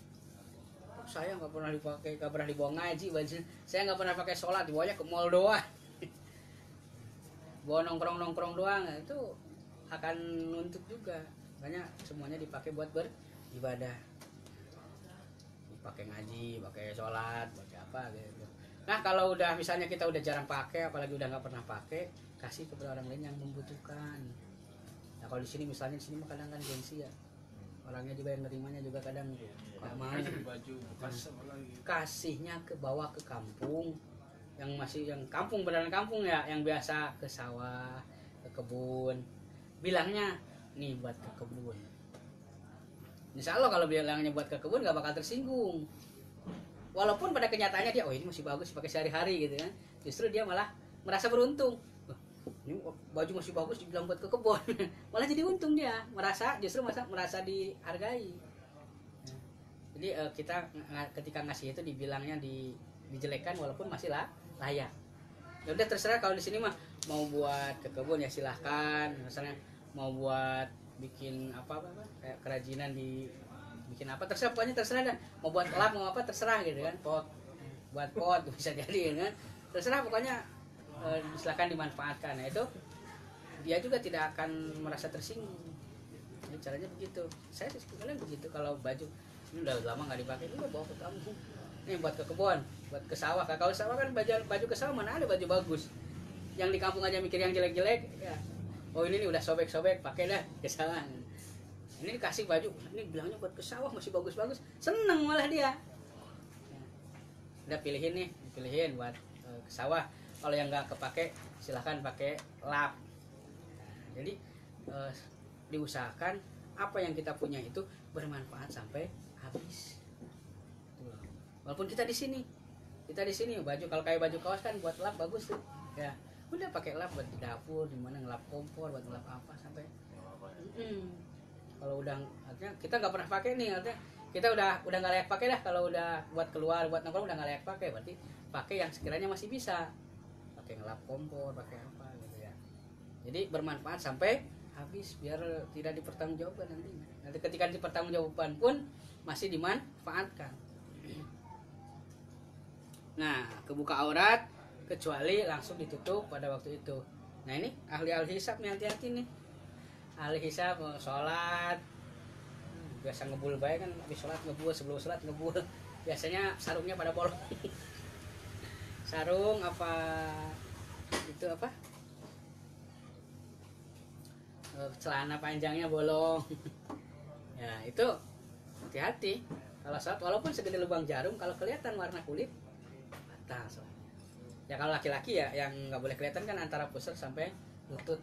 Oh, saya nggak pernah dipakai, nggak pernah dibawa ngaji baju. Saya nggak pernah pakai sholat, dibawanya ke mall doang. Bawa nongkrong doang, itu akan nuntut juga. Makanya semuanya dipakai buat beribadah. Pakai ngaji, pakai sholat, pakai apa gitu. Nah kalau udah misalnya kita udah jarang pakai, apalagi udah nggak pernah pakai, kasih kepada orang lain yang membutuhkan. Nah kalau di sini misalnya di sini mah kadang kan gengsi ya, orangnya juga yang nerimanya juga kadang nggak mau. Baju bekas lagi. Kasihnya bawa ke kampung, yang masih yang kampung beneran kampung ya, yang biasa ke sawah, ke kebun, bilangnya nih buat ke kebun. Insya Allah kalau bilangnya buat ke kebun gak bakal tersinggung. Walaupun pada kenyataannya dia, oh ini masih bagus pakai sehari-hari gitu kan. Justru dia malah merasa beruntung. Ini baju masih bagus dibilang buat ke kebun. Malah jadi untung dia, justru merasa dihargai. Jadi kita ketika ngasih itu dibilangnya dijelekkan walaupun masih layak. Ya udah terserah, kalau di sini mah mau buat ke kebun ya silahkan. Misalnya mau buat bikin apa kayak kerajinan bikin apa terserah, pokoknya terserah dah, mau buat lap mau apa terserah gitu kan, buat pot bisa jadi kan, terserah pokoknya silakan dimanfaatkan. Nah itu dia juga tidak akan merasa tersinggung. Jadi caranya begitu. Saya sebenarnya begitu, kalau baju ini udah lama nggak dipakai, ini bawa ke kampung, ini buat ke kebun, buat ke sawah. Kalau sawah kan baju ke sawah mana ada baju bagus, yang di kampung aja mikir yang jelek-jelek ya. Oh ini nih udah sobek-sobek, pakai dah ke sawah. Ini dikasih baju, ini bilangnya buat ke sawah masih bagus-bagus, seneng malah dia. Udah pilihin buat ke sawah. Kalau yang nggak kepake, silahkan pakai lap. Jadi diusahakan apa yang kita punya itu bermanfaat sampai habis. Walaupun kita di sini baju, kalau kayak baju kaos kan buat lap bagus tuh, ya. Udah pakai lap buat di dapur, di mana ngelap kompor, buat ngelap apa sampai. Kalau udah artinya kita nggak pernah pakai nih, artinya kita udah nggak layak pakai dah. Kalau udah buat keluar, buat nongkrong udah nggak layak pakai, berarti pakai yang sekiranya masih bisa. Pakai ngelap kompor, pakai apa gitu ya. Jadi bermanfaat sampai habis biar tidak dipertanggungjawabkan nanti. Nanti ketika dipertanggungjawabkan pun masih dimanfaatkan. Nah, kebuka aurat kecuali langsung ditutup pada waktu itu. Nah ini ahli-ahli hisab nih, hati-hati nih. Ahli hisab sholat biasa ngebul baik kan, habis sholat ngebul, sebelum sholat ngebul. Biasanya sarungnya pada bolong. Sarung apa itu apa? Celana panjangnya bolong. Ya itu hati-hati. Kalau sholat walaupun segede lubang jarum, kalau kelihatan warna kulit batal sholat. Ya kalau laki-laki ya yang nggak boleh kelihatan kan antara pusar sampai lutut.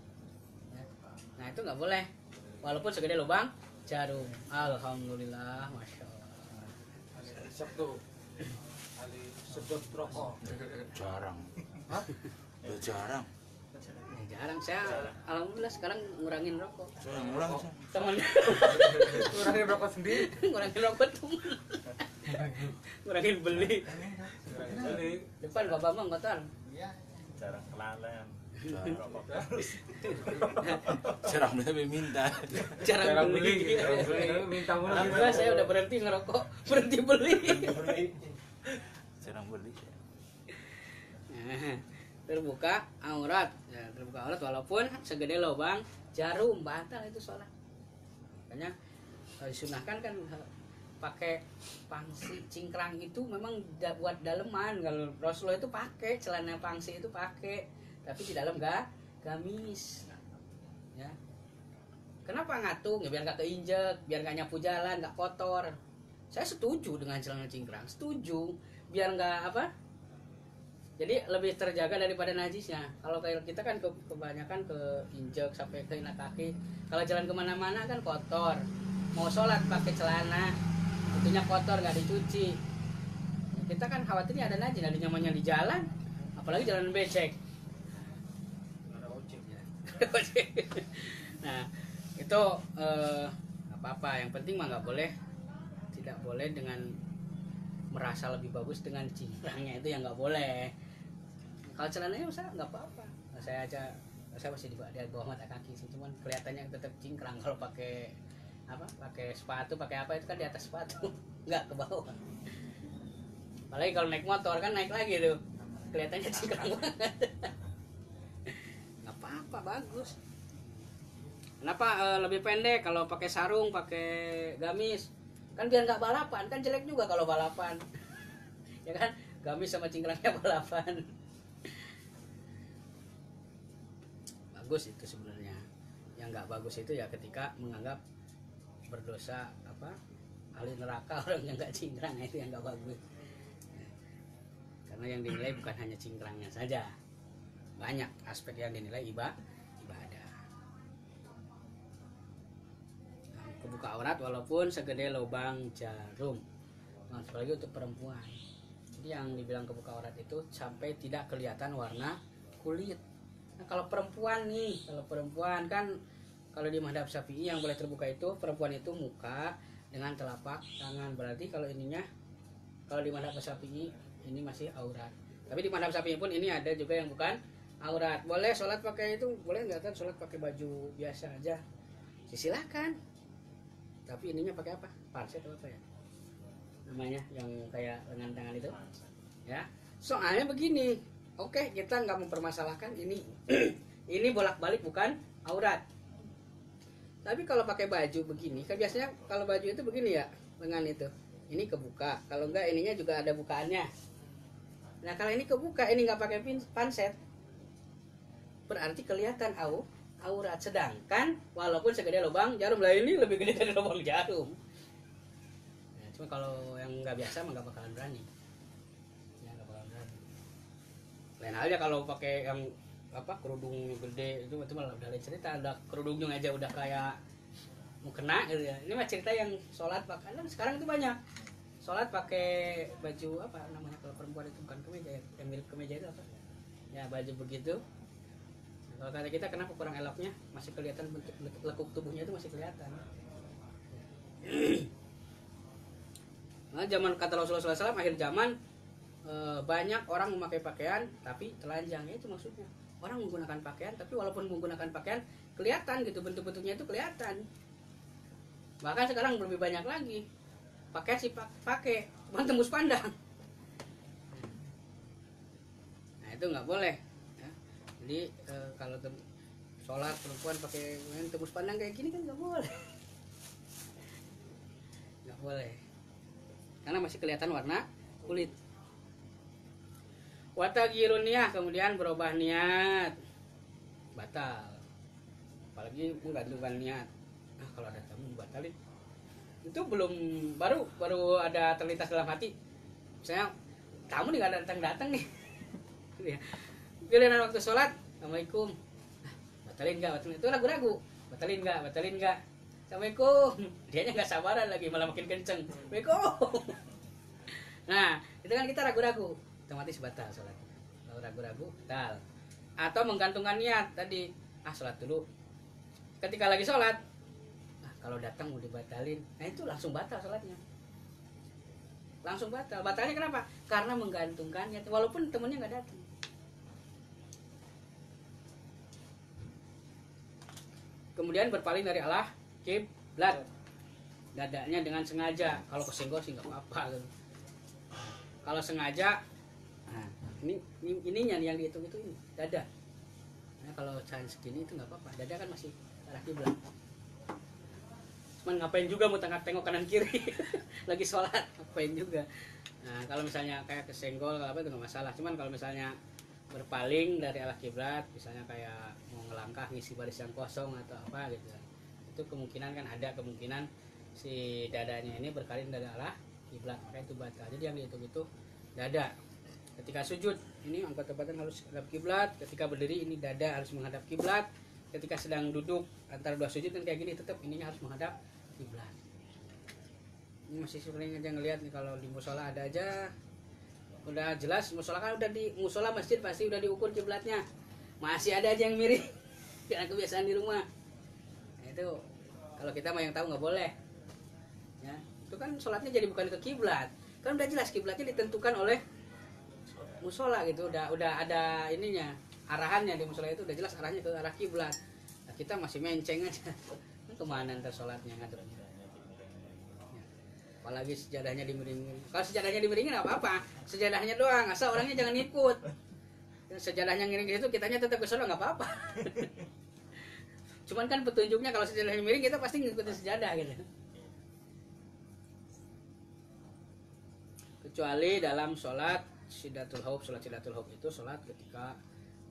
Ya. Nah itu nggak boleh, walaupun segede lubang jarum. Alhamdulillah, masya Allah. Sabtu kali sedot rokok. Jarang. Hah? Ya jarang. Ya, jarang saya. Alhamdulillah sekarang ngurangin rokok. Saya ngulang sih. Teman Kurangin rokok sendiri. ngurangin rokok tuh. Ngurangin beli. Jadi Depan bapak mah ngotor. Jarang kelalen. Rokok. Jarang minta. Jarang beli. minta mulu. Alhamdulillah saya udah berhenti ngerokok, berhenti beli. Jarang beli. Nah, terbuka aurat, ya, terbuka aurat walaupun segede lubang jarum, batal itu sholat. Makanya disunahkan kan pakai pangsi cingkrang itu memang buat daleman. Kalau Rasulullah itu pakai celana pangsi itu pakai, tapi di dalam gamis. Ya. Kenapa ngatung? Ya biar nggak keinjek, biar nggak nyapu jalan, nggak kotor. Saya setuju dengan celana cingkrang, setuju, biar nggak apa, jadi lebih terjaga daripada najisnya. Kalau kayak kita kan kebanyakan keinjek sampai ke kaki, kalau jalan kemana-mana kan kotor, mau sholat pakai celana itunya kotor nggak dicuci, kita kan khawatirnya ada najis, ada nyamannya di jalan, apalagi jalan becek. Ada ojek ya. Nah itu apa-apa, yang penting mah nggak boleh, tidak boleh dengan merasa lebih bagus dengan cingkrangnya, itu yang nggak boleh. Kalau celananya usah nggak apa-apa, saya masih di bawah mata kaki sih, cuman kelihatannya tetap cingkrang. Kalau pakai apa, pakai sepatu, pakai apa, itu kan di atas sepatu nggak ke bawah. Apalagi kalau naik motor kan naik lagi tuh, kelihatannya cingkrang banget. Nggak apa-apa, bagus. Kenapa lebih pendek kalau pakai sarung, pakai gamis? Kan biar nggak balapan, kan jelek juga kalau balapan. Ya kan, gamis sama cingkrangnya balapan. Bagus itu sebenarnya. Yang nggak bagus itu ya ketika menganggap berdosa apa, ahli neraka orang yang nggak cingkrang, itu yang nggak bagus. Karena yang dinilai bukan hanya cingkrangnya saja, banyak aspek yang dinilai ibadah. Kebuka aurat walaupun segede lubang jarum. Nah, apalagi untuk perempuan. Jadi yang dibilang kebuka aurat itu sampai tidak kelihatan warna kulit. Nah, kalau perempuan nih, kalau perempuan kan kalau di mazhab Syafi'i yang boleh terbuka itu perempuan itu muka dengan telapak tangan. Berarti kalau ininya, kalau di mazhab Syafi'i ini masih aurat. Tapi di mazhab Syafi'i pun ini ada juga yang bukan aurat. Boleh sholat pakai itu, boleh nggak kan sholat pakai baju biasa aja. Silakan. Tapi ininya pakai apa? Panset atau apa ya? Namanya yang kayak lengan tangan itu. Ya. Soalnya begini. Oke, kita nggak mempermasalahkan ini. Ini bolak-balik bukan aurat. Tapi kalau pakai baju begini, kan biasanya kalau baju itu begini ya, lengan itu. Ini kebuka. Kalau enggak ininya juga ada bukaannya. Nah, kalau ini kebuka, ini nggak pakai panset, berarti kelihatan aurat. Sedangkan walaupun segede lubang jarum, lah ini lebih gede dari lubang jarum. Nah, cuma kalau yang nggak biasa mah nggak bakalan berani. Ya, nggak bakalan berani. Lain halnya kalau pakai yang apa, kerudung gede itu malah udah lain cerita. Ada kerudungnya aja udah kayak mau kena gitu ya. Ini mah cerita yang sholat pakai. Sekarang itu banyak sholat pakai baju apa namanya, kalau perempuan itu bukan kemeja ya, yang mirip kemeja itu apa ya, baju begitu. Kalau kata kita kenapa kurang eloknya, masih kelihatan bentuk lekuk tubuhnya itu masih kelihatan. Nah, zaman kata Rasulullah SAW, akhir zaman banyak orang memakai pakaian tapi telanjang. Itu maksudnya orang menggunakan pakaian tapi walaupun menggunakan pakaian kelihatan gitu, bentuk-bentuknya itu kelihatan. Bahkan sekarang lebih banyak lagi pakaian sih pakai cuma tembus pandang. Nah itu nggak boleh. Jadi kalau sholat perempuan pakai tembus pandang kayak gini kan nggak boleh, nggak boleh, karena masih kelihatan warna kulit. Watagirun niyah, kemudian berubah niat, batal. Apalagi menggantungkan niat. Nah kalau ada tamu batalin, itu baru ada terlintas dalam hati. Misalnya tamu nih nggak datang nih, giliran waktu sholat, assalamualaikum, batalin nggak, itu ragu-ragu, batalin nggak, assalamualaikum, dianya nggak sabaran lagi malah makin kenceng, assalamualaikum. Nah itu kan kita ragu-ragu, otomatis batal sholat. Kalau ragu-ragu batal. Atau menggantungkan niat tadi, sholat dulu, ketika lagi sholat, kalau datang mau dibatalin, nah itu langsung batal sholatnya, langsung batal. Batalnya kenapa? Karena menggantungkan niat walaupun temennya nggak datang. Kemudian berpaling dari arah kiblat, dadanya dengan sengaja. Kalau kesenggol sih nggak apa-apa gitu. Kalau sengaja, nah ininya yang dihitung itu ini dada. Nah, kalau cair segini itu nggak apa-apa, dada kan masih arah kiblat. Cuman ngapain juga mau tengok kanan kiri lagi sholat, ngapain juga. Nah kalau misalnya kayak kesenggol apa itu nggak masalah. Cuman kalau misalnya berpaling dari arah kiblat, misalnya kayak mau ngelangkah ngisi baris yang kosong atau apa gitu, itu kemungkinan kan ada kemungkinan si dadanya ini berpaling dari arah kiblat, maka itu batal. Jadi yang dihitung itu dada. Ketika sujud ini angkat badan harus menghadap kiblat, ketika berdiri ini dada harus menghadap kiblat, ketika sedang duduk antara dua sujud kan kayak gini tetap ininya harus menghadap kiblat. Ini masih sering aja ngelihat nih, kalau di musola ada aja udah jelas, musola kan udah di musola masjid pasti udah diukur kiblatnya, masih ada aja yang miring karena kebiasaan di rumah. Nah, itu kalau kita mah yang tahu nggak boleh ya, itu kan sholatnya jadi bukan ke kiblat, kan udah jelas kiblatnya ditentukan oleh musola gitu, udah ada ininya, arahannya di musola itu udah jelas arahnya ke arah kiblat. Nah, kita masih menceng aja kemana ntar sholatnya ngadepnya. Apalagi sejadahnya dimiringin. Kalau sejadahnya dimiringin nggak apa-apa, sejadahnya doang, asal orangnya jangan ikut. Sejadahnya ngiring gitu, kitanya tetap ke sana nggak apa-apa. Cuman kan petunjuknya kalau sejadahnya miring kita pasti ngikutin sejadah gitu. Kecuali dalam sholat Sidatul Haub, sholat Sidatul Haub itu sholat ketika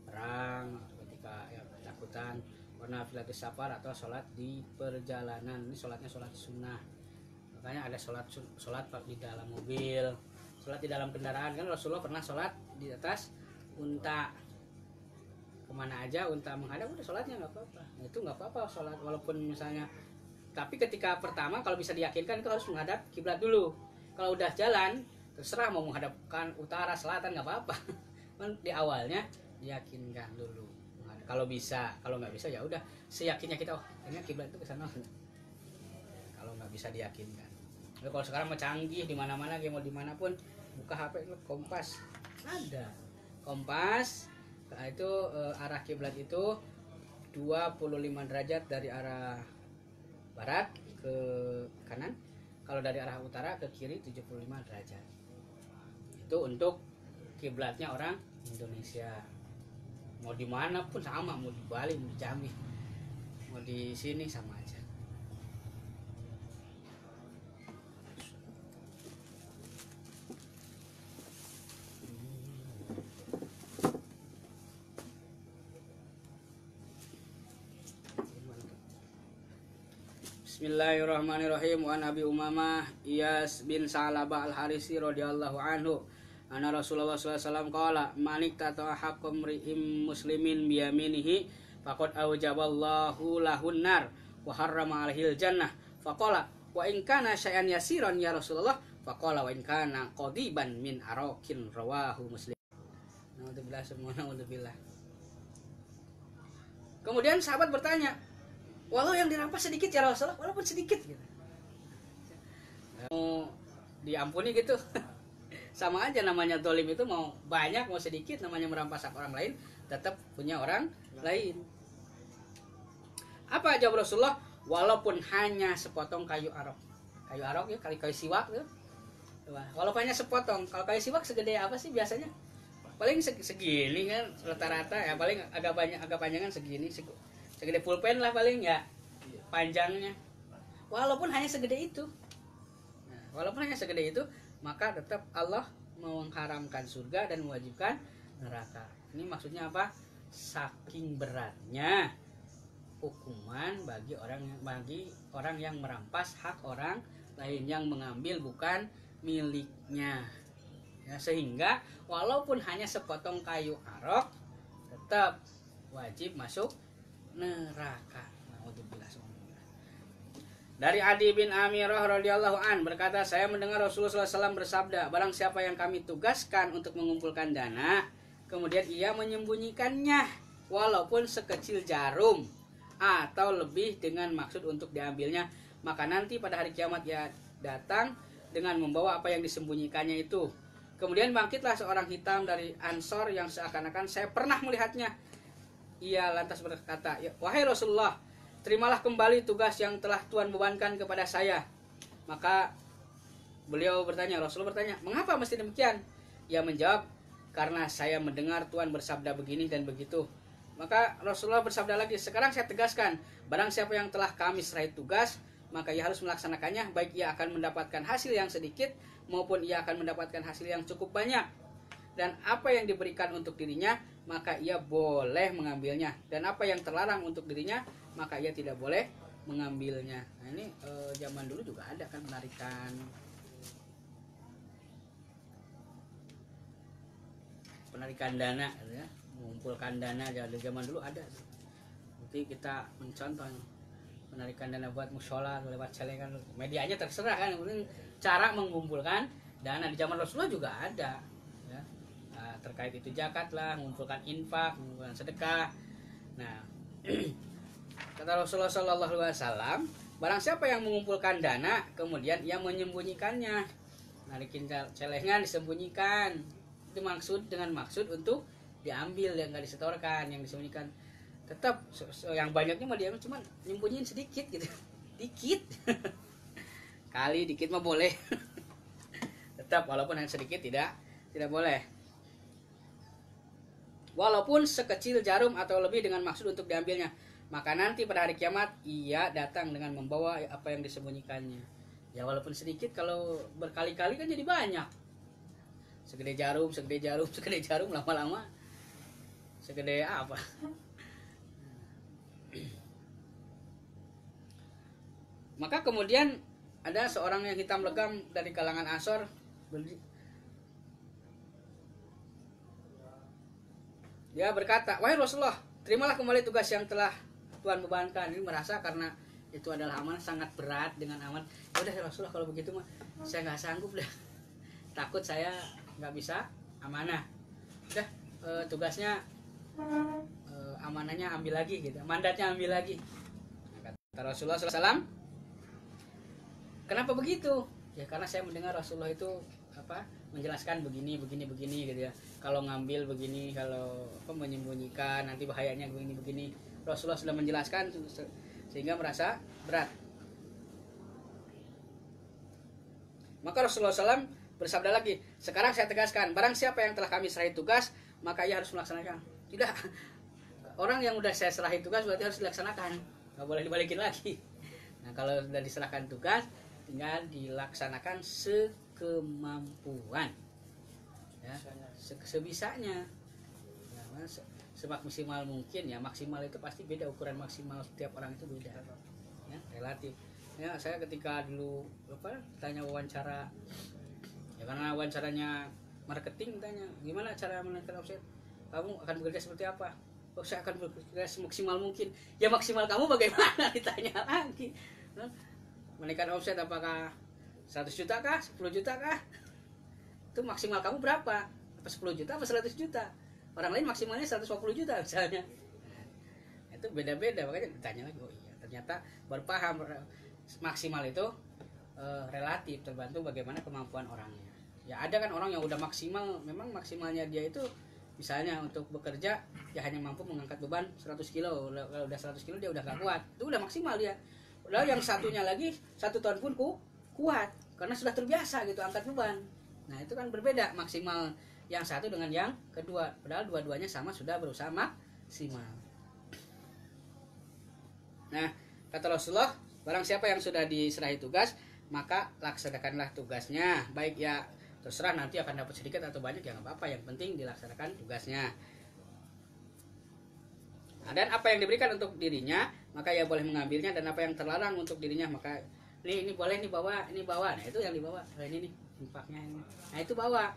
perang, ketika ya ketakutan, warna filatus safar atau sholat di perjalanan. Ini sholatnya sholat sunnah. Makanya ada sholat di dalam mobil, sholat di dalam kendaraan. Kan Rasulullah pernah sholat di atas unta, kemana aja unta menghadap udah sholatnya nggak apa-apa. Nah, itu nggak apa-apa sholat walaupun misalnya, tapi ketika pertama kalau bisa diyakinkan itu harus menghadap kiblat dulu. Kalau udah jalan terserah mau menghadapkan utara selatan nggak apa-apa. Kan di awalnya diyakinkan dulu. Kalau bisa, kalau nggak bisa ya udah seyakinnya kita, oh ini kiblat itu ke sana. Kalau nggak bisa diyakinkan. Lalu kalau sekarang mau canggih di mana-mana, mau dimanapun buka HP kompas ada kompas. Nah, itu arah kiblat itu 25 derajat dari arah barat ke kanan, kalau dari arah utara ke kiri 75 derajat. Itu untuk kiblatnya orang Indonesia. Mau dimanapun sama, mau di Bali, mau di Jambi, mau di sini sama aja. Bismillahirrahmanirrahim. Wa Nabi Umamah Iyas bin Sa'labah Al-Harisi radhiyallahu anhu anna Rasulullah sallallahu alaihi wasallam qala manik tata haqqum ri'im muslimin biyaminihi faqad aujaballahu lahun nar wa harrama alaihil jannah faqala wa in kana syai'an yasiran ya Rasulullah faqala wa in kana qadiban min araqin rawahu Muslim. Naudzubillah semua naudzubillah. Kemudian sahabat bertanya, walau yang dirampas sedikit ya Rasulullah, walaupun sedikit gitu. Mau diampuni gitu. Sama aja namanya dolim itu, mau banyak mau sedikit, namanya merampas hak orang lain, tetap punya orang lain. Apa jawab Rasulullah? Walaupun hanya sepotong kayu arok. Kayu arok ya, kayu siwak gitu. Walaupun hanya sepotong. Kalau kayu siwak segede apa sih biasanya? Paling segini kan rata-rata ya, paling agak panjangan segini, segede pulpen lah paling ya panjangnya. Walaupun hanya segede itu, nah, walaupun hanya segede itu, maka tetap Allah mengharamkan surga dan mewajibkan neraka. Ini maksudnya apa? Saking beratnya hukuman bagi orang yang merampas hak orang lain, yang mengambil bukan miliknya. Ya, sehingga walaupun hanya sepotong kayu arok tetap wajib masuk neraka. Dari Adi bin Amirah radhiyallahu an berkata, saya mendengar Rasulullah SAW bersabda, barang siapa yang kami tugaskan untuk mengumpulkan dana, kemudian ia menyembunyikannya walaupun sekecil jarum atau lebih dengan maksud untuk diambilnya, maka nanti pada hari kiamat ia datang dengan membawa apa yang disembunyikannya itu. Kemudian bangkitlah seorang hitam dari Ansor yang seakan-akan saya pernah melihatnya. Ia lantas berkata, wahai Rasulullah, terimalah kembali tugas yang telah Tuhan bebankan kepada saya. Maka beliau bertanya, Rasulullah bertanya, mengapa mesti demikian? Ia menjawab, karena saya mendengar Tuhan bersabda begini dan begitu. Maka Rasulullah bersabda lagi, sekarang saya tegaskan, barang siapa yang telah kami serai tugas, maka ia harus melaksanakannya, baik ia akan mendapatkan hasil yang sedikit maupun ia akan mendapatkan hasil yang cukup banyak. Dan apa yang diberikan untuk dirinya, maka ia boleh mengambilnya. Dan apa yang terlarang untuk dirinya, maka ia tidak boleh mengambilnya. Nah ini zaman dulu juga ada kan penarikan dana gitu ya, mengumpulkan dana dari zaman dulu ada. Nanti kita mencontoh penarikan dana buat mushola lewat celengan, medianya terserah kan, yang penting cara mengumpulkan dana. Di zaman Rasulullah juga ada ya. Nah, terkait itu zakat lah, mengumpulkan infak, mengumpulkan sedekah. Nah kata Rasulullah SAW, barang siapa yang mengumpulkan dana kemudian ia menyembunyikannya, narikin celengan disembunyikan, itu dengan maksud untuk diambil, yang nggak disetorkan, yang disembunyikan. Tetap yang banyaknya mah diambil, cuman nyembunyiin sedikit gitu, dikit kali dikit mah boleh tetap, walaupun hanya sedikit tidak boleh, walaupun sekecil jarum atau lebih, dengan maksud untuk diambilnya. Maka nanti pada hari kiamat ia datang dengan membawa apa yang disembunyikannya. Ya walaupun sedikit, kalau berkali-kali kan jadi banyak. Segede jarum, lama-lama segede apa? Maka kemudian ada seorang yang hitam legam dari kalangan Ansor, dia berkata, wahai Rasulullah, terimalah kembali tugas yang telah Tuhan bebankan. Ini merasa karena itu adalah amanah sangat berat dengan amanah. Udah ya Rasulullah, kalau begitu mah saya nggak sanggup dah, takut saya nggak bisa amanah. Udah tugasnya amanahnya ambil lagi gitu, mandatnya ambil lagi. Kata Rasulullah SAW, kenapa begitu? Ya karena saya mendengar Rasulullah itu menjelaskan begini gitu ya. Kalau ngambil begini, kalau menyembunyikan nanti bahayanya begini. Rasulullah sudah menjelaskan sehingga merasa berat. Maka Rasulullah SAW bersabda lagi, sekarang saya tegaskan, barang siapa yang telah kami serahi tugas, maka ia harus melaksanakan. Tidak, orang yang udah saya serahi tugas berarti harus dilaksanakan, nggak boleh dibalikin lagi. Nah kalau sudah diserahkan tugas, tinggal dilaksanakan sekemampuan, ya, sebisanya, ya, semaksimal mungkin. Ya maksimal itu pasti beda, ukuran maksimal setiap orang itu beda, ya, relatif. Ya saya ketika dulu tanya wawancara, ya karena wawancaranya marketing, tanya gimana cara menaikkan omset, kamu akan bekerja seperti apa? Oh saya akan bekerja semaksimal mungkin. Ya maksimal kamu bagaimana, ditanya lagi. Menaikkan omset apakah 100 juta kah, 10 juta kah? Itu maksimal kamu berapa? Apa 10 juta apa 100 juta? Orang lain maksimalnya 150 juta misalnya. Itu beda-beda, makanya ditanya lagi. Oh iya, ternyata baru paham maksimal itu relatif, tergantung bagaimana kemampuan orangnya. Ya ada kan orang yang udah maksimal, memang maksimalnya dia itu misalnya untuk bekerja ya hanya mampu mengangkat beban 100 kilo. Kalau udah 100 kilo dia udah gak kuat, itu udah maksimal dia. Udah yang satunya lagi 1 ton pun kuat karena sudah terbiasa gitu angkat beban. Nah itu kan berbeda maksimal yang satu dengan yang kedua, padahal dua-duanya sama, sudah berusaha maksimal. Nah kata Rasulullah, barang siapa yang sudah diserahi tugas, maka laksanakanlah tugasnya. Baik ya terserah nanti akan dapat sedikit atau banyak, ya nggak apa-apa, yang penting dilaksanakan tugasnya. Nah, dan apa yang diberikan untuk dirinya maka ia boleh mengambilnya, dan apa yang terlarang untuk dirinya maka ini boleh nih bawa, ini bawa. Nah itu yang dibawa, ini nih infaknya ini. Nah itu bawa,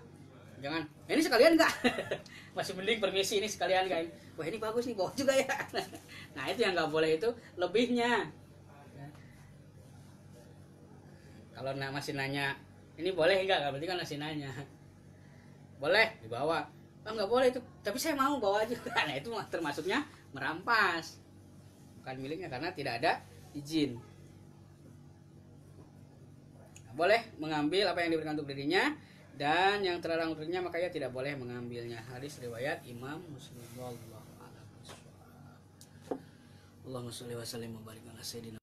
jangan ini sekalian enggak masih mending permisi, ini sekalian enggak, wah ini bagus nih, bawa juga ya. Nah itu yang nggak boleh, itu lebihnya. Kalau masih nanya ini boleh enggak, berarti kan masih nanya. Boleh dibawa, nggak boleh itu, tapi saya mau bawa aja. Nah itu termasuknya merampas, bukan miliknya karena tidak ada izin. Boleh mengambil apa yang diberikan untuk dirinya, dan yang terlarang untuk dirinya maka ia tidak boleh mengambilnya. Hadis riwayat Imam Muslim. Allahumma sholli wa sallim wa barik ala sayyidina